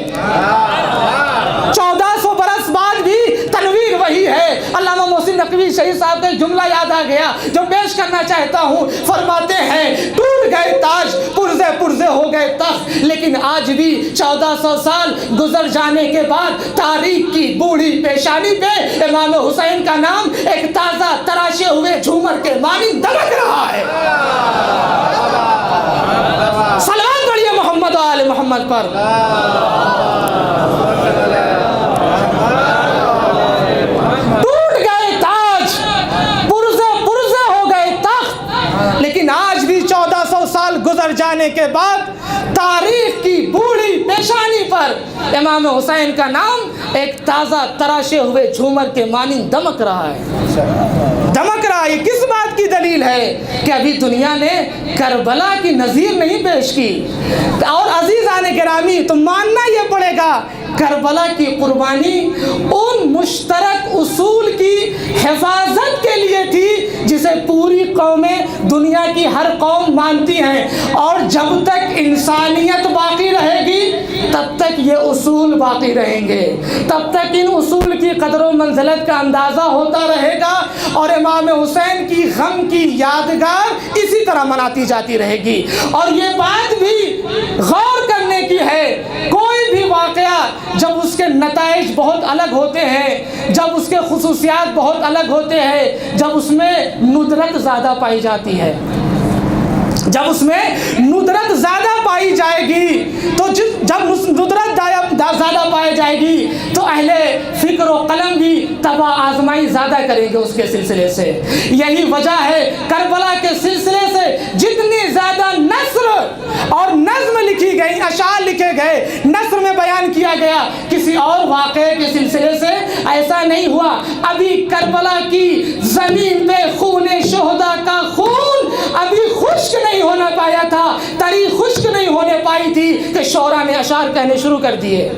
1400 برس بعد بھی تنویر وہی ہے۔ علامہ محسن نقوی شہید صاحب کا ایک جملہ یاد آ گیا جو پیش کرنا چاہتا ہوں۔ فرماتے ہیں ٹوٹ گئے تاج، پرزے پرزے ہو گئے تخت، لیکن آج بھی 1400 سال گزر جانے کے بعد تاریخ کی بوڑھی پیشانی پہ امام حسین کا نام ایک تازہ تراشے ہوئے جھومر کے مانند دمک رہا ہے۔ صلوات پڑھیے محمد و آل محمد پر۔ ٹوٹ گئے تاج، پرزے پرزے ہو گئے تخت، لیکن آج بھی 1400 سال گزر جانے کے بعد تاریخ کی بوڑھی پیشانی پر امام حسین کا نام ایک تازہ تراشے ہوئے جھومر کے مانند دمک رہا ہے، دمک رہا ہے۔ یہ کس بات کی دلیل ہے کہ ابھی دنیا نے کربلا کی نظیر نہیں پیش کی۔ اور عزیزان گرامی، تو ماننا یہ پڑے گا کربلا کی قربانی ان مشترک اصول کی حفاظت کے لیے تھی جسے پوری قومیں، دنیا کی ہر قوم مانتی ہیں، اور جب تک انسانیت باقی رہے گی تب تک یہ اصول باقی رہیں گے، تب تک ان اصول کی قدر و منزلت کا اندازہ ہوتا رہے گا، اور امام حسین کی غم کی یادگار اسی طرح مناتی جاتی رہے گی۔ اور یہ بات بھی غور کرنے کی ہے، کوئی بھی واقعہ جب اس کے نتائج بہت الگ ہوتے ہیں، جب اس کے خصوصیات بہت الگ ہوتے ہیں، جب اس میں ندرت زیادہ پائی جاتی ہے، جب اس میں ندرت زیادہ پائی جائے گی، تو جب ندرت زیادہ پائی جائے گی تو اہل فکر و قلم بھی تباہ آزمائی زیادہ کریں گے اس کے سلسلے سے۔ یہی وجہ ہے کربلا کے سلسلے سے جتنی زیادہ نثر اور نظم لکھی گئی، اشعار لکھے گئے، نثر میں بیان کیا گیا، کسی اور واقعے کے سلسلے سے ایسا نہیں ہوا۔ ابھی کربلا کی زمین پہ خون شہداء کا خون ابھی خشک نہیں ہونا پایا تھا، تری خشک نہیں ہونے پائی تھی کہ شعراء نے اشعار کہنے شروع کر دیے۔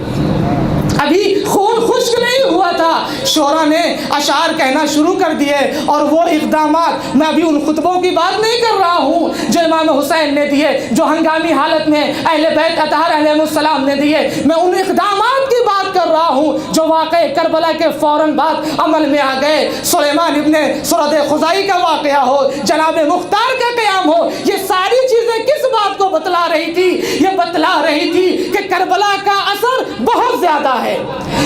ابھی خون خشک نہیں ہوا تھا، شعراء نے اشعار کہنا شروع کر دیے۔ اور وہ اقدامات، میں ابھی ان خطبوں کی بات نہیں کر رہا ہوں جو امام حسین نے دیے، جو ہنگامی حالت میں اہل بیت اطہار علیہ السلام نے دیے، میں ان اقدامات کی بات کر رہا ہوں جو واقع کربلا کے فوراً بعد عمل میں آ گئے۔ سلیمان ابن سرد خزائی کا واقعہ ہو، جناب مختار کا قیام ہو، یہ ساری چیزیں کس بات کو بتلا رہی تھی؟ یہ بتلا رہی تھی کہ کربلا کا اثر بہت زیادہ ہے۔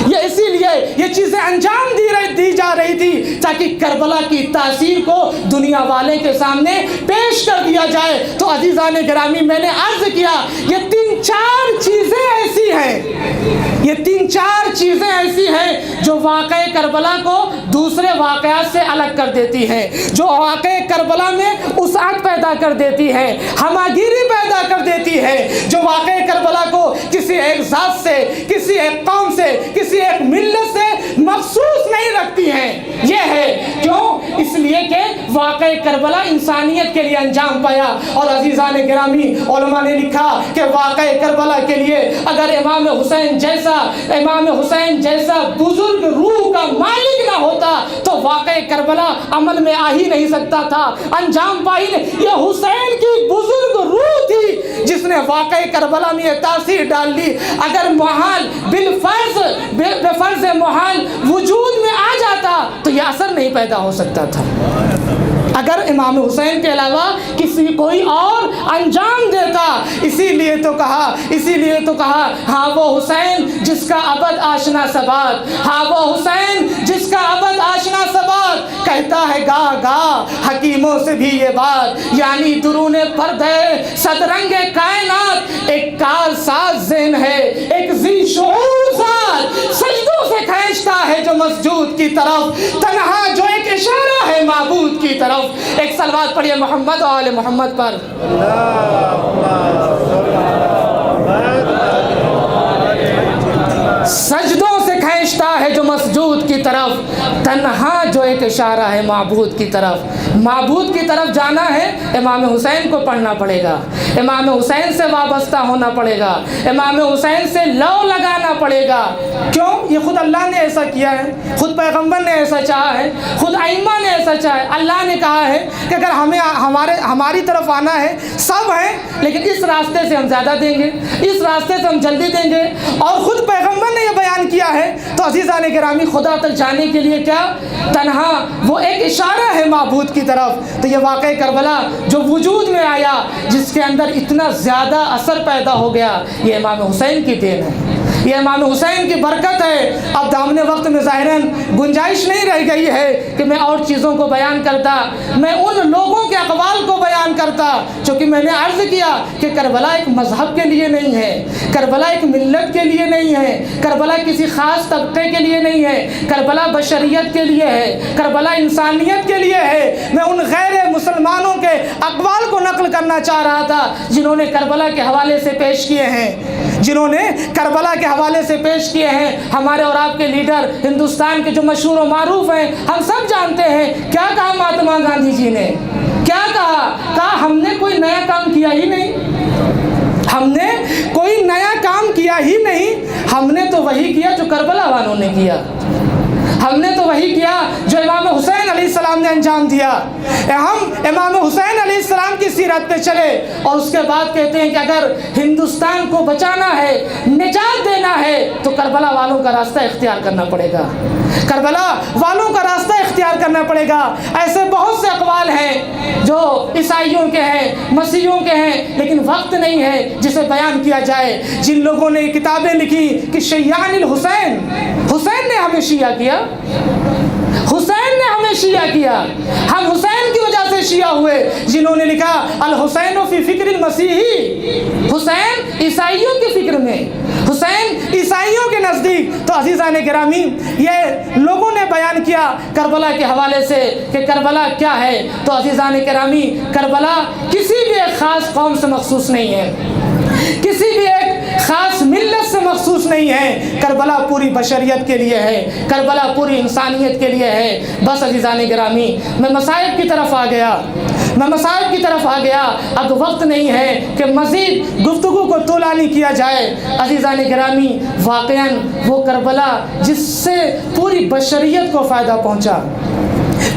یہ اسی لیے یہ چیزیں انجام دی جا رہی تھی تاکہ کربلا کی تاثیر کو دنیا والے کے سامنے پیش کر دیا جائے۔ تو عزیزان گرامی، میں نے عرض کیا یہ 3-4 چیزیں ایسی ہیں، یہ 3-4 چیزیں ایسی ہیں جو واقع کربلا کو دوسرے واقعات سے الگ کر دیتی ہیں، جو واقع کربلا میں وسعت پیدا کر دیتی ہے، ہماگیری پیدا کر دیتی ہے، جو واقع کربلا کو کسی ایک ذات سے، کسی ایک قوم سے، کسی ایک ملت سے مخصوص نہیں رکھتی ہیں۔ یہ ہے کیوں؟ اس لیے کہ واقعہ کربلا انسانیت کے لیے انجام پایا. اور عزیزان گرامی علماء نے لکھا کہ واقعہ کربلا کے لیے اگر امام حسین جیسا بزرگ روح کا مالک نہ ہوتا تو واقعہ کربلا عمل میں آ ہی نہیں سکتا تھا, انجام پا ہی نہیں. یہ حسین کی بزرگ روح تھی جس نے واقعہ کربلا میں یہ تاثیر ڈال دی. اگر محال بفرض محال وجود میں آ جاتا تو یہ اثر نہیں پیدا ہو سکتا تھا. اگر امام حسین کے علاوہ کسی کوئی اور انجام دیتا. اسی لیے تو کہا ہاں وہ حسین جس کا ابد آشنا ثبات, ہاں وہ حسین جس کا ابد آشنا ثبات. کہتا ہے گا حکیموں سے بھی یہ بات, یعنی درون پرد ہے صدرنگ کائنات, ایک کار ساز ذہن ہے ایک ذی شعور ذات, سجدوں سے کھینچتا ہے جو مسجود کی طرف, تنہا جو ایک اشارہ ہے معبود کی طرف. ایک صلوات پڑھیے محمد و آل محمد پر. سجدوں سے کھینچتا ہے جو مسجود کی طرف, تنہا جو ایک اشارہ ہے معبود کی طرف. معبود کی طرف جانا ہے امام حسین کو پڑھنا پڑے گا, امام حسین سے وابستہ ہونا پڑے گا, امام حسین سے لو لگانا پڑے گا. کیوں؟ یہ خود اللہ نے ایسا کیا ہے, خود پیغمبر نے ایسا چاہا ہے, خود ائمہ نے ایسا چاہا ہے. اللہ نے کہا ہے کہ اگر ہماری طرف آنا ہے سب ہیں, لیکن اس راستے سے ہم زیادہ دیں گے, اس راستے سے ہم جلدی دیں گے. اور خود پیغمبر نے یہ بیان کیا ہے. تو عزیزان گرامی خدا تک جانے کے لیے کیا تنہا وہ ایک اشارہ ہے معبود کی طرف. تو یہ واقعہ کربلا جو وجود میں آیا, جس کے اندر اتنا زیادہ اثر پیدا ہو گیا, یہ امام حسین کی دین ہے, یہ امام حسین کی برکت ہے. اب دامن وقت میں ظاہراً گنجائش نہیں رہ گئی ہے کہ میں اور چیزوں کو بیان کرتا, میں ان لوگوں کے اقوال کو بیان کرتا. چونکہ میں نے عرض کیا کہ کربلا ایک مذہب کے لیے نہیں ہے, کربلا ایک ملت کے لیے نہیں ہے, کربلا کسی خاص طبقے کے لیے نہیں ہے, کربلا بشریت کے لیے ہے, کربلا انسانیت کے لیے ہے. میں ان غیر مسلمانوں کے اقوال کو نقل کرنا چاہ رہا تھا جنہوں نے کربلا کے حوالے سے پیش کیے ہیں, ہمارے اور آپ کے لیڈر ہندوستان کے جو مشہور و معروف ہیں, ہم سب جانتے ہیں کیا کہا مہاتما گاندھی جی نے. کیا کہا ہم نے کوئی نیا کام کیا ہی نہیں, ہم نے کوئی نیا کام کیا ہی نہیں, ہم نے تو وہی کیا جو کربلا والوں نے کیا, ہم نے تو وہی کیا جو امام حسین علیہ السلام نے انجام دیا. ہم امام حسین علیہ السلام کی سیرت پہ چلے اور اس کے بعد کہتے ہیں کہ اگر ہندوستان کو بچانا ہے, نجات دینا ہے, تو کربلا والوں کا راستہ اختیار کرنا پڑے گا, کربلا والوں کا راستہ اختیار کرنا پڑے گا. ایسے بہت سے اقوال ہیں جو عیسائیوں کے ہیں, مسیحیوں کے ہیں, لیکن وقت نہیں ہے جسے بیان کیا جائے. جن لوگوں نے کتابیں لکھی کہ شیعان الحسین, حسین نے ہمیں شیعہ کیا, حسین نے ہمیں شیعہ کیا, ہم حسین کی وجہ سے شیعہ ہوئے. جنہوں نے لکھا الحسین فی فکر المسیحی, حسین عیسائیوں کی فکر میں, حسین عیسائیوں کے نزدیک. تو عزیزان گرامی یہ لوگوں نے بیان کیا کربلا کے حوالے سے کہ کربلا کیا ہے. تو عزیزان گرامی کربلا کسی بھی ایک خاص قوم سے مخصوص نہیں ہے, کسی بھی ایک خاص ملت سے مخصوص نہیں ہے. کربلا پوری بشریت کے لیے ہے, کربلا پوری انسانیت کے لیے ہے. بس عزیزان گرامی میں مصائب کی طرف آ گیا, اب وقت نہیں ہے کہ مزید گفتگو کو طولانی نہیں کیا جائے. عزیزان گرامی واقعاً وہ کربلا جس سے پوری بشریت کو فائدہ پہنچا,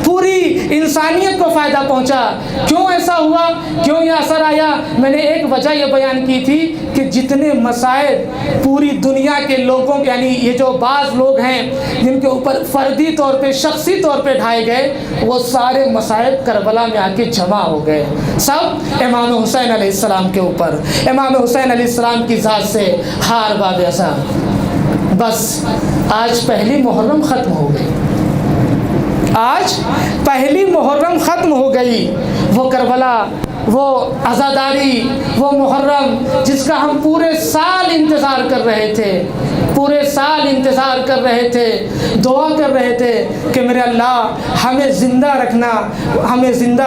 پوری انسانیت کو فائدہ پہنچا. کیوں ایسا ہوا, کیوں یہ اثر آیا؟ میں نے ایک وجہ یہ بیان کی تھی کہ جتنے مصائب پوری دنیا کے لوگوں یعنی یہ جو بعض لوگ ہیں جن کے اوپر فردی طور پہ شخصی طور پہ ڈھائے گئے, وہ سارے مصائب کربلا میں آ کے جمع ہو گئے, سب امام حسین علیہ السلام کے اوپر. امام حسین علیہ السلام کی ذات سے ہار باد ایسا. بس آج پہلی محرم ختم ہو گئی, آج پہلی محرم ختم ہو گئی. وہ کربلا, وہ عزاداری, وہ محرم جس کا ہم پورے سال انتظار کر رہے تھے, پورے سال انتظار کر رہے تھے، دعا کر رہے تھے کہ میرے اللہ ہمیں زندہ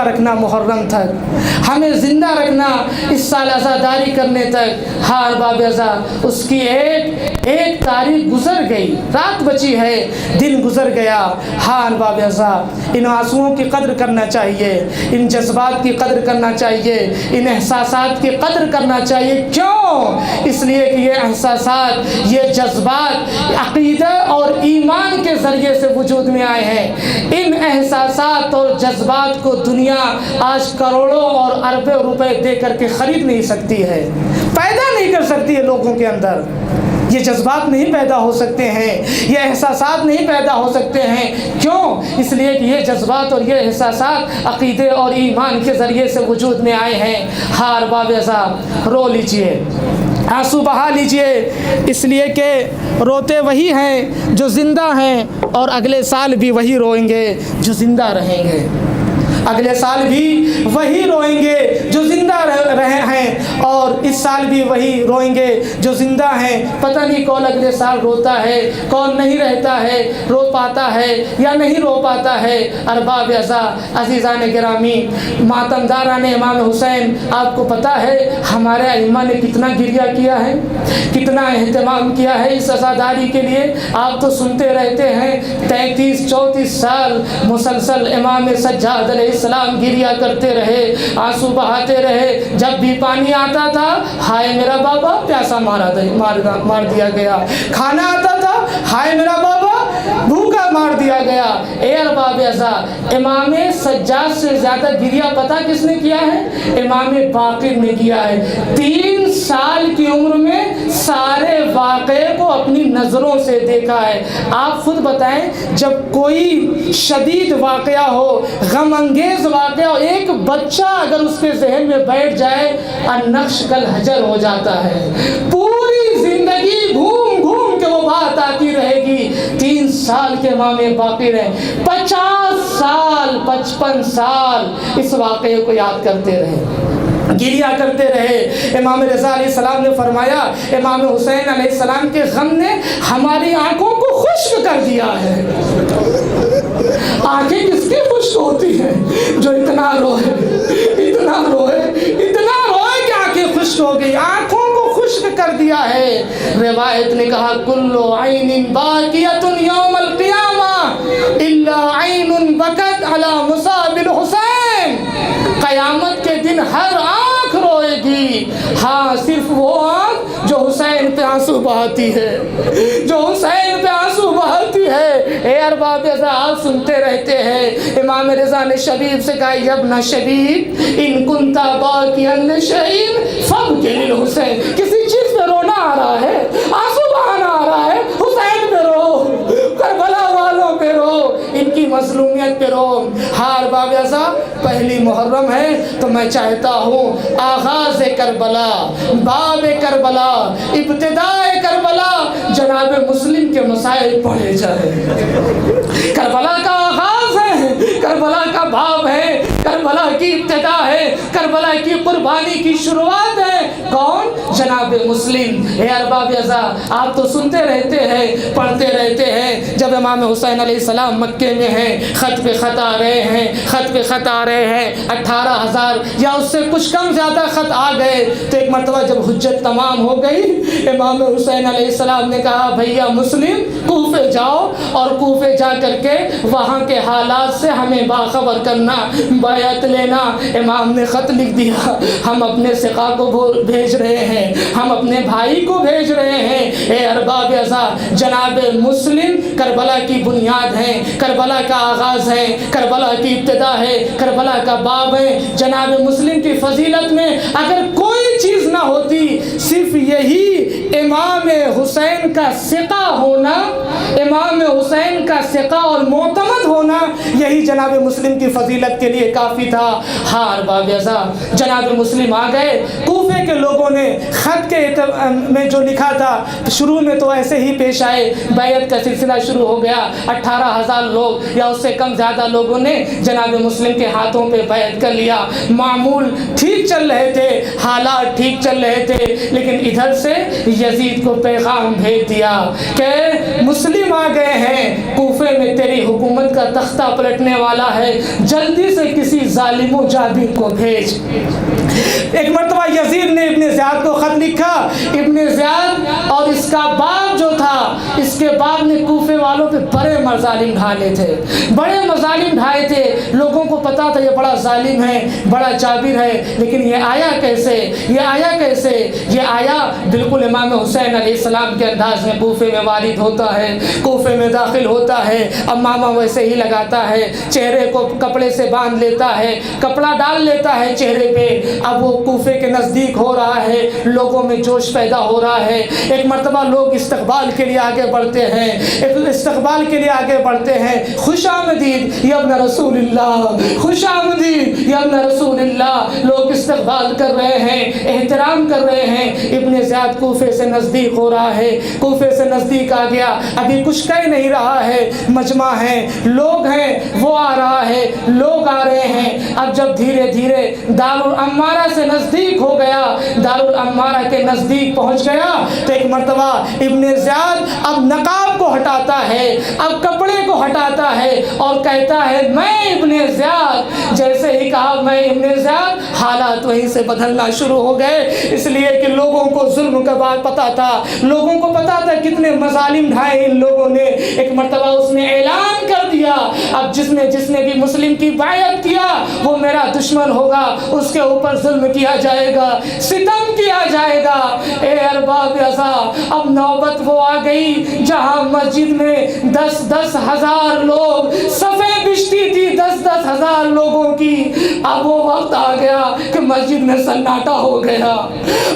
رکھنا محرم تک، ہمیں زندہ رکھنا اس سال عزاداری کرنے تک۔ ہاں ارباب عزا، اس کی ایک تاریخ گزر گئی، رات بچی ہے، دن گزر گیا۔ ہاں ارباب عزا، ان آنسوؤں کی قدر کرنا چاہیے، ان جذبات کی قدر کرنا چاہیے، ان احساسات کی قدر کرنا چاہیے۔ کیوں؟ اس لیے کہ یہ احساسات، یہ جذبات عقیدہ اور ایمان کے ذریعے سے وجود میں آئے ہیں۔ ان احساسات اور جذبات کو دنیا آج کروڑوں اور اربوں روپے دے کر کے خرید نہیں سکتی ہے، پیدا نہیں کر سکتی ہے لوگوں کے اندر۔ یہ جذبات نہیں پیدا ہو سکتے ہیں، یہ احساسات نہیں پیدا ہو سکتے ہیں۔ کیوں؟ اس لیے کہ یہ جذبات اور یہ احساسات عقیدے اور ایمان کے ذریعے سے وجود میں آئے ہیں۔ ہاں ارباب عزا، رو لیجئے، آنسو بہا لیجئے، اس لیے کہ روتے وہی ہیں جو زندہ ہیں، اور اگلے سال بھی وہی روئیں گے جو زندہ رہیں گے، اگلے سال بھی وہی روئیں گے جو زندہ رہے ہیں، اور اس سال بھی وہی روئیں گے جو زندہ ہیں۔ پتہ نہیں کون اگلے سال روتا ہے، کون نہیں رہتا ہے، رو پاتا ہے یا نہیں رو پاتا ہے۔ ارباب عزا، عزیزان گرامی، ماتمداران امام حسین، آپ کو پتہ ہے ہمارے ائمہ نے کتنا گریہ کیا ہے، کتنا اہتمام کیا ہے اس عزاداری کے لیے۔ آپ تو سنتے رہتے ہیں 33-34 سال مسلسل امام سجاد علیہ السلام گریہ کرتے رہے، آنسو بہاتے رہے۔ جب بھی پانی آتا تھا، ہائے میرا بابا پیاسا مار دیا گیا، کھانا آتا تھا، ہائے میرا بابا بھوکا مار دیا گیا۔ اے ارباب عزا، امام سجاد سے زیادہ گریہ پتہ کس نے کیا ہے؟ امام باقر نے کیا ہے۔ 3 سال کی عمر میں سارے واقعے کو اپنی نظروں سے دیکھا ہے۔ آپ خود بتائیں، جب کوئی شدید واقعہ ہو، غم انگیز واقعہ ہو، ایک بچہ اگر اس کے ذہن میں بیٹھ جائے، النقش کل حجر ہو جاتا ہے، پوری زندگی گھوم گھوم کے وہ بات آتی رہے گی۔ 3 سال کے امام باقر ہیں، 50 سال 55 سال اس واقعے کو یاد کرتے رہے، گریہ کرتے رہے۔ امام رضا علیہ السلام نے فرمایا، امام حسین علیہ السلام کے غم نے ہماری آنکھوں کو خشک کر دیا ہے۔ آنکھیں کس کی خشک ہوتی ہیں؟ جو اتنا روئے، اتنا روئے، اتنا روئے کہ آنکھیں خشک ہو گئی، آنکھوں کو خشک کر دیا ہے۔ روایت نے کہا، کل عین باکیۃ یوم القیامہ الا عین بکت علی مصاب الحسین۔ قیامت کے دن ہر آنکھ روئے گی، ہاں صرف وہ آنکھ جو حسین پہ آنسو بہاتی ہے، جو حسین پہ آنسو بہاتی ہے۔ اے ارباب عزا، آپ سنتے رہتے ہیں، امام رضا نے شبیب سے کہا، یبن شبیب ان کنتا باکیا لشیء فابکی للحسین۔ کسی چیز پہ رونا آ رہا ہے، آنسو بہانا آ رہا ہے، حسین پہ رو، کربلا والوں پہ رو، ان کی مظلومیت پہ رو۔ ہاں ارباب عزا، پہلی محرم ہے تو میں چاہتا ہوں آغاز کربلا، باب کربلا، ابتداء کربلا جناب مسلم کے مسائل پڑھے جائے۔ کربلا کا آغاز ہے، کربلا کا باب ہے، کربلا کی ابتدا ہے، کربلا کی قربانی کی شروعات ہے۔ کون؟ جناب مسلم۔ اے ارباب عزا، آپ تو سنتے رہتے ہیں، پڑھتے رہتے ہیں، جب امام حسین علیہ السلام مکے میں ہیں، خط پہ خط آ رہے ہیں، خط پہ خط آ رہے ہیں، 18,000 یا اس سے کچھ کم زیادہ خط آ گئے۔ تو ایک مرتبہ جب حجت تمام ہو گئی، امام حسین علیہ السلام نے کہا، بھیا مسلم کوفے جاؤ، اور کوفے جا کر کے وہاں کے حالات سے ہمیں باخبر کرنا، بیعت لینا۔ امام نے خط لکھ دیا، ہم اپنے سقا کو بھیج رہے ہیں، ہم اپنے بھائی کو بھیج رہے ہیں۔ اے ارباب عزا، جناب مسلم کربلا کی بنیاد ہیں، کربلا کا آغاز ہے، کربلا کی ابتدا ہے، کربلا کا باب ہے۔ جناب مسلم کی فضیلت میں اگر کوئی چیز نہ ہوتی، صرف یہی امام حسین کا ثقہ ہونا، امام حسین کا ثقہ اور معتمد ہونا، یہی جناب مسلم کی فضیلت کے لیے کافی تھا۔ ہاں ارباب اعزاز، جناب مسلم آ گئے۔ کوفے کے لوگوں نے خط کے میں جو لکھا تھا، شروع میں تو ایسے ہی پیش آئے، بیعت کا سلسلہ شروع ہو گیا۔ 18,000 لوگ یا اس سے کم زیادہ لوگوں نے جناب مسلم کے ہاتھوں پہ بیعت کر لیا۔ معمول ٹھیک چل رہے تھے، حالات ٹھیک چل رہے تھے، لیکن ادھر سے یزید کو پیغام بھیج دیا کہ مسلم آ گئے ہیں، کوفے میں تیری حکومت کا تختہ پلٹنے والا ہے، جلدی سے کسی ظالم و جابر کو بھیج۔ ایک مرتبہ یزید نے ابن زیاد کو خط لکھا۔ ابن زیاد اور اس کا باپ جو تھا، اس کے باپ نے کوفے والوں پہ بڑے مظالم ڈھائے تھے، بڑے مظالم ڈھائے تھے۔ لوگوں کو پتا تھا یہ بڑا ظالم ہے، بڑا جابر ہے، لیکن یہ آیا کیسے؟ یہ آیا کیسے؟ یہ آیا بالکل امام حسین علیہ السلام کے انداز میں کوفے میں وارد ہوتا ہے، کوفے میں داخل ہوتا ہے۔ امامہ ویسے ہی لگاتا ہے، چہرے کو کپڑے سے باندھ لیتا ہے، کپڑا ڈال لیتا ہے چہرے پہ۔ اب وہ کوفے کے نزدیک ہو رہا ہے، لوگوں میں جوش پیدا ہو رہا ہے۔ ایک مرتبہ لوگ استقبال کے لیے آگے بڑھتے ہیں، استقبال کے لیے آگے بڑھتے ہیں۔ خوش آمدید یا ابن رسول اللہ، خوش آمدید یا ابن رسول اللہ۔ لوگ استقبال کر رہے ہیں، احترام کر رہے ہیں۔ ابن زیاد کوفے سے نزدیک ہو رہا ہے، کوفے سے نزدیک آ گیا، ابھی کچھ کہہ نہیں رہا ہے، مجمع ہے، لوگ ہیں، وہ آ رہا ہے، لوگ آ رہے ہیں۔ اب جب دھیرے دھیرے دارالعمارہ سے نزدیک ہو گیا، دارالعمارہ کے نزدیک پہنچ گیا، تو ایک مرتبہ ابن زیاد اب نقاب کو ہٹاتا ہے، اب کپڑے کو ہٹاتا ہے اور کہتا ہے میں ابن زیاد۔ جیسے ہی کہا میں ابن زیاد، حالات وہیں سے بدلنا شروع ہو گئے، اس لیے کہ لوگوں کو ظلم کا بات پتا تھا، لوگوں کو پتا تھا کتنے مظالم ڈھائے ان لوگوں نے۔ ایک مرتبہ اس نے اعلان کر دیا اب جس نے بھی مسلم کی بیعت کیا وہ میرا دشمن ہوگا، اس کے اوپر ظلم کیا جائے گا، ستم کیا جائے گا۔ اے ارباب اعزاز، اب نوبت وہ آ گئی جہاں مسجد میں 10-10 ہزار لوگ صفیں بچتی تھی، 10-10 ہزار لوگوں کی۔ اب وہ وقت آ گیا کہ مسجد میں سناٹا ہو گیا،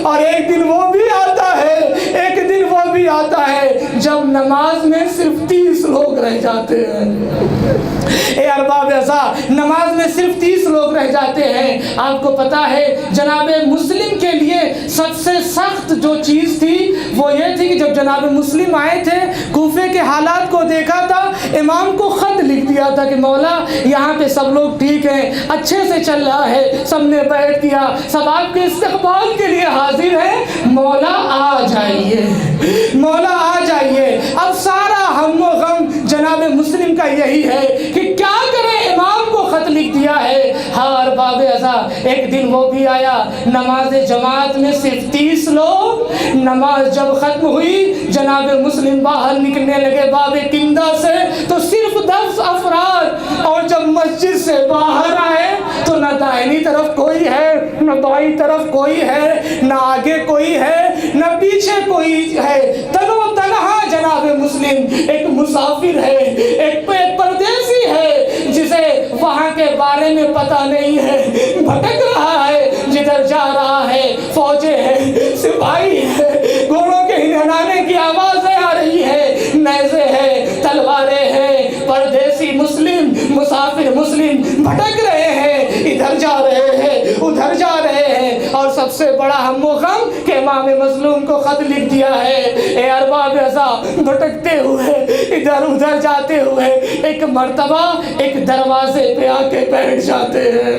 اور ایک دن وہ بھی آتا ہے، ایک دن وہ بھی آتا ہے جب نماز میں صرف 30 لوگ رہ جاتے ہیں۔ اے ارباب اعزاز، نماز میں صرف 30 لوگ رہ جاتے ہیں۔ آپ کو پتا ہے جناب مسلم کے لیے سب سے سخت جو چیز تھی وہ یہ تھی کہ جب جناب مسلم آئے تھے، کوفے کے حالات کو دیکھا تھا، امام کو خط لکھ دیا تھا کہ مولا یہاں پہ سب لوگ ٹھیک ہیں، اچھے سے چل رہا ہے، سب نے بیعت کیا، سب آپ کے استقبال کے لیے حاضر ہیں، مولا آ جائیے، مولا آ جائیے۔ اب سارا ہم و غم جناب مسلم کا یہی ہے کہ کیا کریں، امام کو خط لکھ دیا ہے۔ ہاں ارباب اعزاز، ایک دن وہ بھی آیا، نماز جماعت میں صرف 30 لوگ۔ نماز جب ختم ہوئی، جناب مسلم باہر نکلنے لگے باب کندہ سے تو صرف 10 افراد، اور جب مسجد سے باہر آئے تو نہ دائنی طرف کوئی ہے، نہ بائیں طرف کوئی ہے، نہ آگے کوئی ہے، نہ پیچھے کوئی ہے، تنو تنہا جناب مسلم ایک مسافر ہے، ایک پردیسی ہے جسے وہاں کے بارے میں پتہ نہیں ہے، بھٹک رہا ہے، جدھر جا رہا ہے فوجیں ہیں، سپاہی ہے، گھوڑوں کے ہنہنانے کی آوازیں آ رہی ہے، نیزے ہیں، تلواریں ہیں، پردیسی مسلم، مسافر مسلم بھٹک رہے ہیں، ادھر جا رہے ہیں، ادھر جا رہے ہیں، اور سب سے بڑا ہم و غم کہ امام مظلوم کو خط لکھ دیا ہے۔ اے ارباب اعزاز، بھٹکتے ہوئے ادھر ادھر جاتے ہوئے ایک مرتبہ ایک دروازے پہ آ کے بیٹھ جاتے ہیں،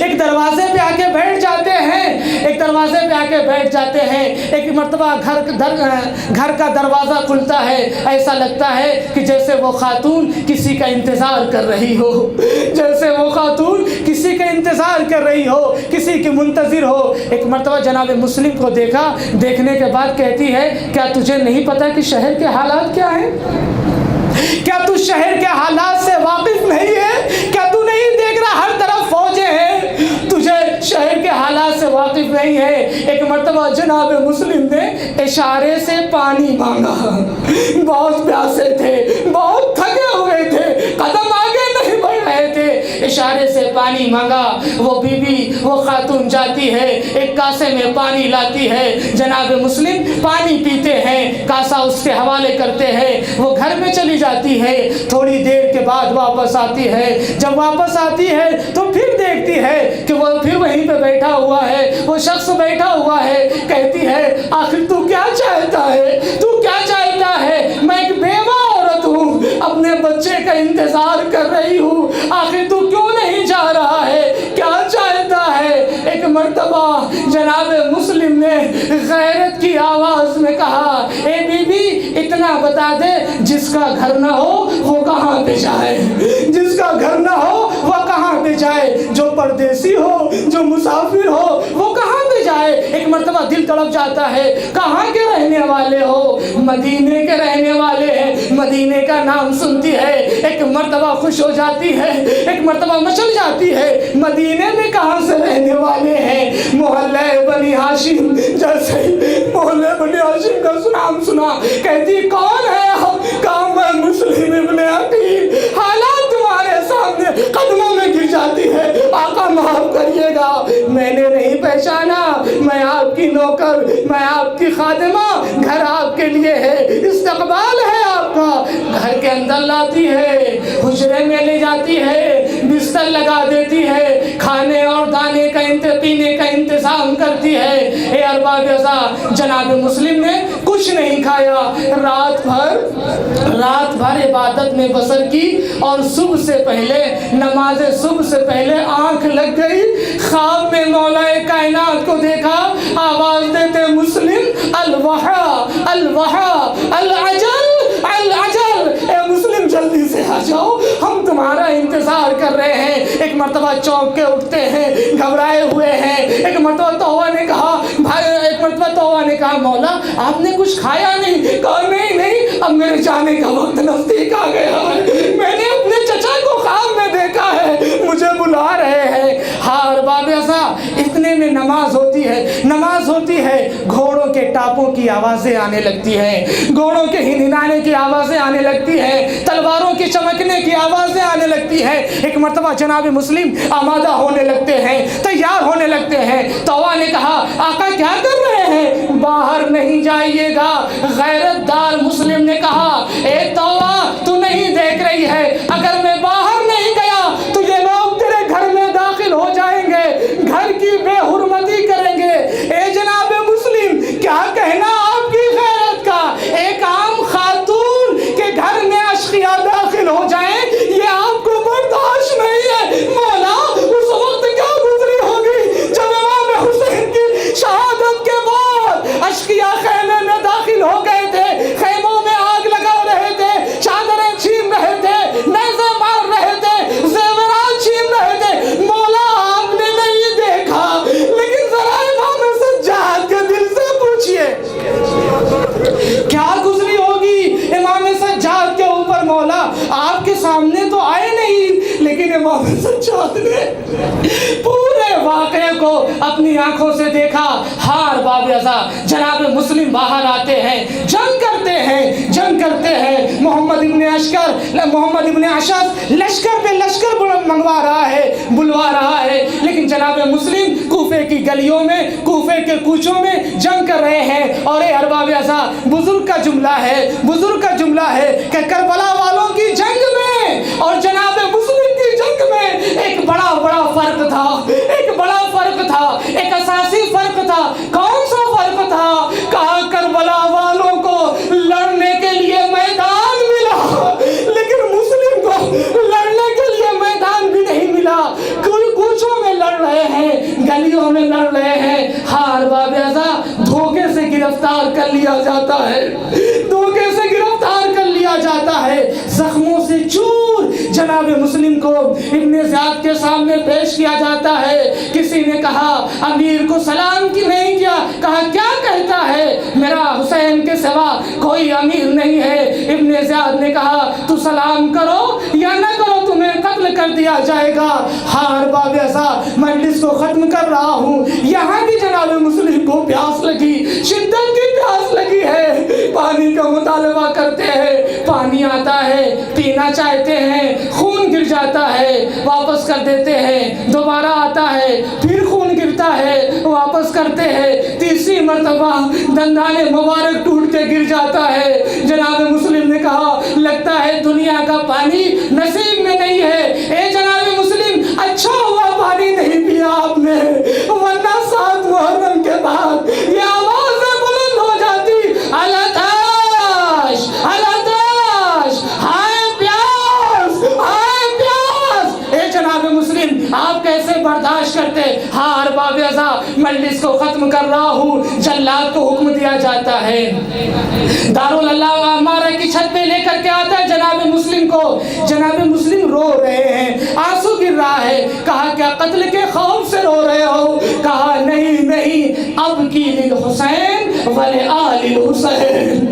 ایک دروازے پہ آ کے بیٹھ جاتے ہیں، ایک دروازے پہ آ کے بیٹھ جاتے ہیں۔ ایک مرتبہ گھر کا دروازہ کھلتا ہے، ایسا لگتا ہے کہ جیسے وہ خاتون کسی کا انتظار کر رہی ہو، جیسے وہ خاتون کسی کا انتظار کر رہی ہو، کسی کی منتظر ہو۔ ایک مرتبہ جناب مسلم کو دیکھا، دیکھنے کے بعد کہتی ہے کیا تجھے نہیں پتا کہ شہر کے حالات کیا ہیں؟ کیا تو شہر کے حالات سے واقف نہیں ہے؟ کیا تو نہیں دیکھ رہا ہر طرف فوجیں ہیں؟ تجھے شہر کے حالات سے واقف نہیں ہے۔ ایک مرتبہ جناب مسلم نے اشارے سے پانی مانگا، بہت پیاسے تھے، بہت تھکے ہوئے تھے، قدم آگے نہیں بڑھ رہے تھے، اشارے سے پانی مانگا۔ وہ بی بی، وہ خاتون جاتی ہے، ایک کاسے میں پانی لاتی ہے، جناب مسلم پانی پیتے ہیں، کاسا اس کے حوالے کرتے ہیں، وہ گھر میں چلی جاتی ہے۔ تھوڑی دیر کے بعد واپس آتی ہے. جب واپس آتی ہے تو پھر دیکھتی ہے کہ وہ پھر وہیں پہ بیٹھا ہوا ہے, وہ شخص بیٹھا ہوا ہے. کہتی ہے آخر تو کیا چاہتا ہے, تو کیا چاہتا ہے؟ میں ایک بیوہ عورت ہوں, اپنے بچے کا انتظار کر رہی ہوں, آخر تو کیوں نہیں جا رہا ہے, کیا چاہتا ہے؟ ایک مرتبہ جناب مسلم نے غیرت کی آواز میں کہا, اے بی بی اتنا بتا دے, جس کا گھر نہ ہو وہ کہاں پہ جائے, جس کا گھر نہ ہو وہ کہاں پہ جائے, جو پردیسی ہو, جو مسافر ہو, وہ کہاں پہ جائے. ایک مرتبہ دل تڑپ جاتا ہے, کہاں کے رہنے والے ہو؟ مدینے کے رہنے والے ہیں. مدینے کا نام سنتی ہے, ایک مرتبہ خوش ہو جاتی ہے, ایک مرتبہ مچل جاتی ہے. مدینے میں کہاں سے رہنے والے ہیں؟ محلہ بنی ہاشم. جیسے محلہ بنی ہاشم کا نام سنا, کہتی کون ہے آپ؟ کہا میں مسلم ابن عقیل. حالات تمہارے سامنے قدموں میں گر جاتی ہے, آقا معاف کریے گا, میں نے نہیں پہچانا, میں آپ کی نوکر, میں آپ کی خادمہ, گھر آپ کے لیے ہے, استقبال ہے آپ کا. گھر کے اندر لاتی ہے, حجرے میں لے جاتی ہے, بستر لگا دیتی ہے, کھانے اور دانے کا پینے کا انتظام کرتی ہے. اے ارباب ازا, جناب مسلم نے کچھ نہیں کھایا, رات بھر عبادت میں بسر کی, اور صبح سے پہلے, نماز صبح سے پہلے آنکھ لگ گئی, خواب میں مولا کائنات کو دیکھا, آواز دیتے مسلم الوحا الوحا العجل العجل, اے مسلم جلدی سے آ جاؤ, ہم تمہارا انتظار کر رہے ہیں. ایک مرتبہ چونک کے اٹھتے ہیں, گھبرائے ہوئے ہیں. ایک مرتبہ توبہ نے کہا, ایک مرتبہ توبہ نے کہا مولا آپ نے کچھ کھایا نہیں؟ کہا نہیں, اب میرے جانے کا وقت نزدیک آ گیا ہے, میں نے اپنے چچا کو خواب میں دیکھا ہے, مجھے بلا رہے ہیں. ہار باب ایسا اتنے میں نماز ہوتی ہے, گھوڑوں کے ٹاپوں کی آوازیں آنے لگتی ہیں, گھوڑوں کے ہنہنانے کی آوازیں آنے لگتی ہیں, تلواروں کے چمکنے کی آوازیں آنے لگتی ہیں. ایک مرتبہ جناب مسلم آمادہ ہونے لگتے ہیں, تیار ہونے لگتے ہیں. توبہ نے کہا آقا کیا کر رہے ہیں؟ باہر نہیں جائیے گا. غیرت دار مسلم نے کہا اے توبہ تو نہیں دیکھ رہی ہے, اگر میں باہر نہیں گیا تو یہ لوگ تیرے گھر میں داخل ہو جائیں گے, گھر کی بے حرمتی کریں گے. اے جناب مسلم کیا کہنا آپ کی غیرت کا, ایک عام خاتون کے گھر میں اشقیاء داخل ہو جائیں, یہ آپ کو برداشت نہیں ہے. مولا اس وقت کیا گزری ہوگی جب امام حسین کی شہادت کے بعد اشقیاء خیمے میں داخل ہو گئے تھے, خیموں میں آگ لگا رہے تھے, چادریں چھین رہے تھے, نیزے مار رہے تھے, زیورات چھین رہے تھے. مولا آپ نے نہیں دیکھا, لیکن ذرا امام سجاد کے دل سے پوچھئے کیا گزری ہوگی امام سجاد کے اوپر. مولا آپ کے سامنے تو آئے نہیں, لیکن امام سجاد نے پورے واقعے کو اپنی آنکھوں سے دیکھا. ہار باب ازا جناب مسلم باہر آتے ہیں, جنگ کرتے ہیں. محمد ابن اشعث لشکر پہ لشکر منگوا رہا ہے, بلوا رہا ہے, لیکن جناب مسلم کوفے کی گلیوں میں, کوفے کے کوچوں میں جنگ کر رہے ہیں. اور اے ارباب ازا, بزرگ کا جملہ ہے کہ کربلا والوں کی جنگ میں اور جناب مسلم کی جنگ میں ایک بڑا فرق تھا, ایک اساسی فرق تھا. کون سا فرق تھا؟ کہا کربلا والوں کو لڑنے کے لیے میدان ملا, لیکن مسلم کو لڑنے کے لیے میدان بھی نہیں ملا. کوچوں میں لڑ رہے ہیں, گلیوں میں لڑ رہے ہیں. ہار باب ازا دھوکے سے گرفتار کر لیا جاتا ہے, زخموں سے چور جناب مسلم کو ابن زیاد کے سامنے پیش کیا جاتا ہے. کسی نے کہا امیر کو سلام کی نہیں کیا, کہا کیا کہتا ہے, میرا حسین کے سوا کوئی امیر نہیں ہے. ابن زیاد نے کہا تو سلام کرو یا نہ کرو, تمہیں قتل کر دیا جائے گا. ہار باب ایسا مجلس کو ختم کر رہا ہوں, یہاں بھی جناب مسلم کو پیاس لگی, شدت کی پیاس لگی ہے. پانی کا مطالبہ کرتے ہیں, پانی آتا ہے, پینا چاہتے ہیں, خون گر جاتا ہے, واپس کر دیتے ہیں. دوبارہ آتا ہے, پھر خون گرتا ہے, واپس کرتے ہیں، تیسری مرتبہ دندان مبارک ٹوٹ کے گر جاتا ہے۔ جناب مسلم نے کہا لگتا ہے دنیا کا پانی نصیب میں نہیں ہے۔ اے جناب مسلم، اچھا ہوا پانی نہیں پیا آپ نے، ورنہ 7 محرم کے بعد یہ آواز بلند ہو جاتی، الاتش الاتش، ہائے پیاس ہائے پیاس۔ اے جناب مسلم، آپ کیسے برداشت کرتے؟ ہاں ارباب ازا، مجلس کو ختم کر رہا ہوں، جلاد کو حکم دیا جاتا ہے، داراللہ عمارہ کی چھت پہ لے کر کے آتا ہے جناب مسلم کو۔ جناب مسلم رو رہے ہیں، آنسو گر رہا ہے۔ کہا کیا قتل کے خوف سے رو رہے ہو؟ کہا نہیں نہیں، اب کی للحسین ولآل الحسین،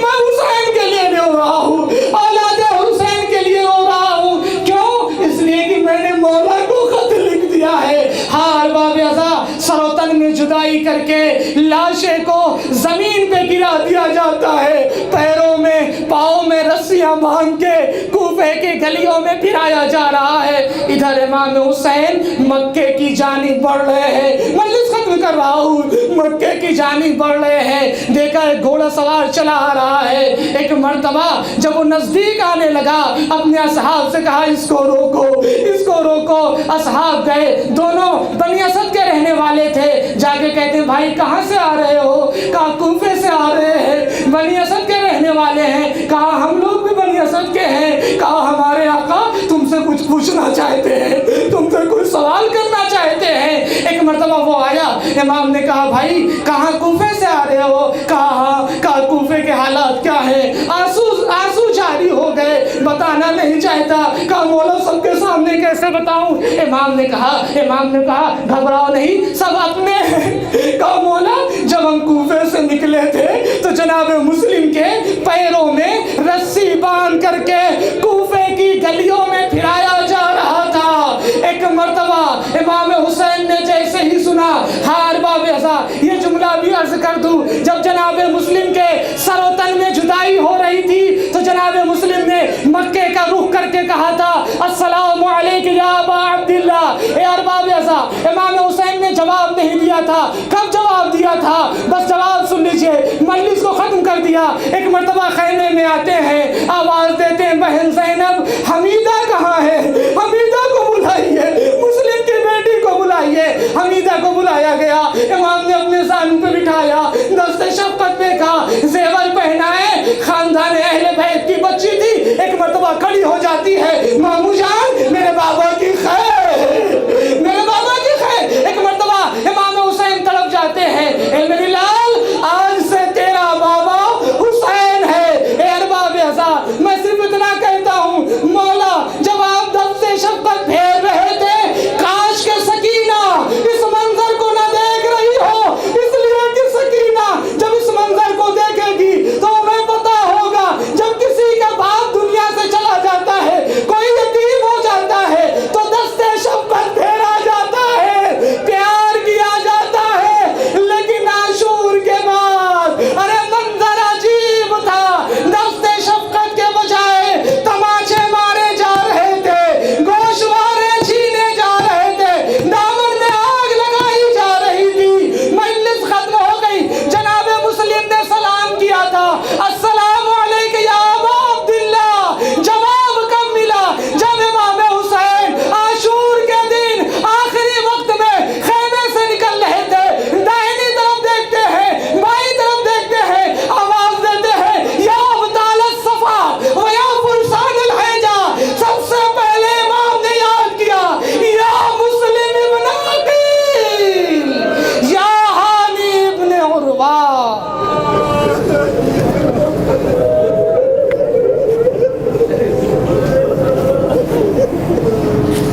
میں حسین کے لیے رو رہا ہوں، اولاد حسین کے لیے رو رہا ہوں۔ کیوں؟ اس لیے کہ میں نے مولا کو خط لکھ دیا ہے۔ ہاں ارباب ازا، سر و تن میں جدائی کر کے لاشے کو زمین پہ گرا دیا جاتا ہے، پیروں میں پاؤں میں رسیاں باندھ کے کوفے کی گلیوں میں پھرایا جا رہا ہے۔ ادھر امام حسین مکے کی جانب بڑھ رہے ہیں، مجلس ختم کر رہا ہوں، مکے کی جانب بڑھ رہے ہیں۔ دیکھا ایک گھوڑا سوار چلا آ رہا ہے۔ ایک مرتبہ جب وہ نزدیک آنے لگا، اپنے اصحاب سے کہا اس کو روکو اس کو روکو۔ اصحاب گئے، دونوں بنی اسد کے رہنے والے تھے، جا کے کہتے ہیں بھائی کہاں سے آ رہے ہو؟ کہا کوفے سے آ رہے ہیں، بنی اسد کے رہنے والے ہیں۔ کہا ہم لوگ بھی بنی اسد کے ہیں۔ کہا ہمارے آقا تم سے کچھ پوچھنا چاہتے ہیں، تم سے کوئی سوال کرنا چاہتے ہیں۔ ایک مرتبہ وہ آیا، امام نے کہا بھائی کہاں کوفے سے آ رہے ہو؟ کہا ہاں۔ کہا کوفے کے حالات کیا ہیں؟ آنسو جاری ہو گئے، بتانا نہیں چاہتا۔ کہا مولا سب کے سامنے کیسے بتاؤں؟ امام نے کہا گھبراؤ نہیں، سب اپنے ہیں۔ کہا مولا جب ہم کوفے سے نکلے تھے تو جناب مسلم کے پیروں میں رسی باندھ کر کے کوفے کی گلیوں میں پھرایا جا رہا تھا۔ ایک مرتبہ امام حسین نے جیسے ہی سنا، ہاں ارباب ازا یہ جملہ بھی عرض کر دوں، جب جناب مسلم کے سر و تن میں جدائی ہو رہی تھی تو جناب مسلم نے مکے کا رخ کر کے کہا تھا السلام علیک یا ابا عبداللہ۔ اے ارباب ازا، امام حسین نے جواب نہیں دیا تھا۔ کب جواب دیا تھا؟ بس جواب سن لیجئے، مجلس کو ختم کر دیا۔ ایک مرتبہ خیمے میں آتے ہیں، آواز دیتے ہیں بہن زینب حمیدہ کہاں ہے؟ حمیدہ کو بلائیے، مسلم کی بیٹی کو بلائیے۔ حمیدہ کو بلایا گیا، امام نے اپنے زانو پہ بٹھایا، دست شفقت پہ کہا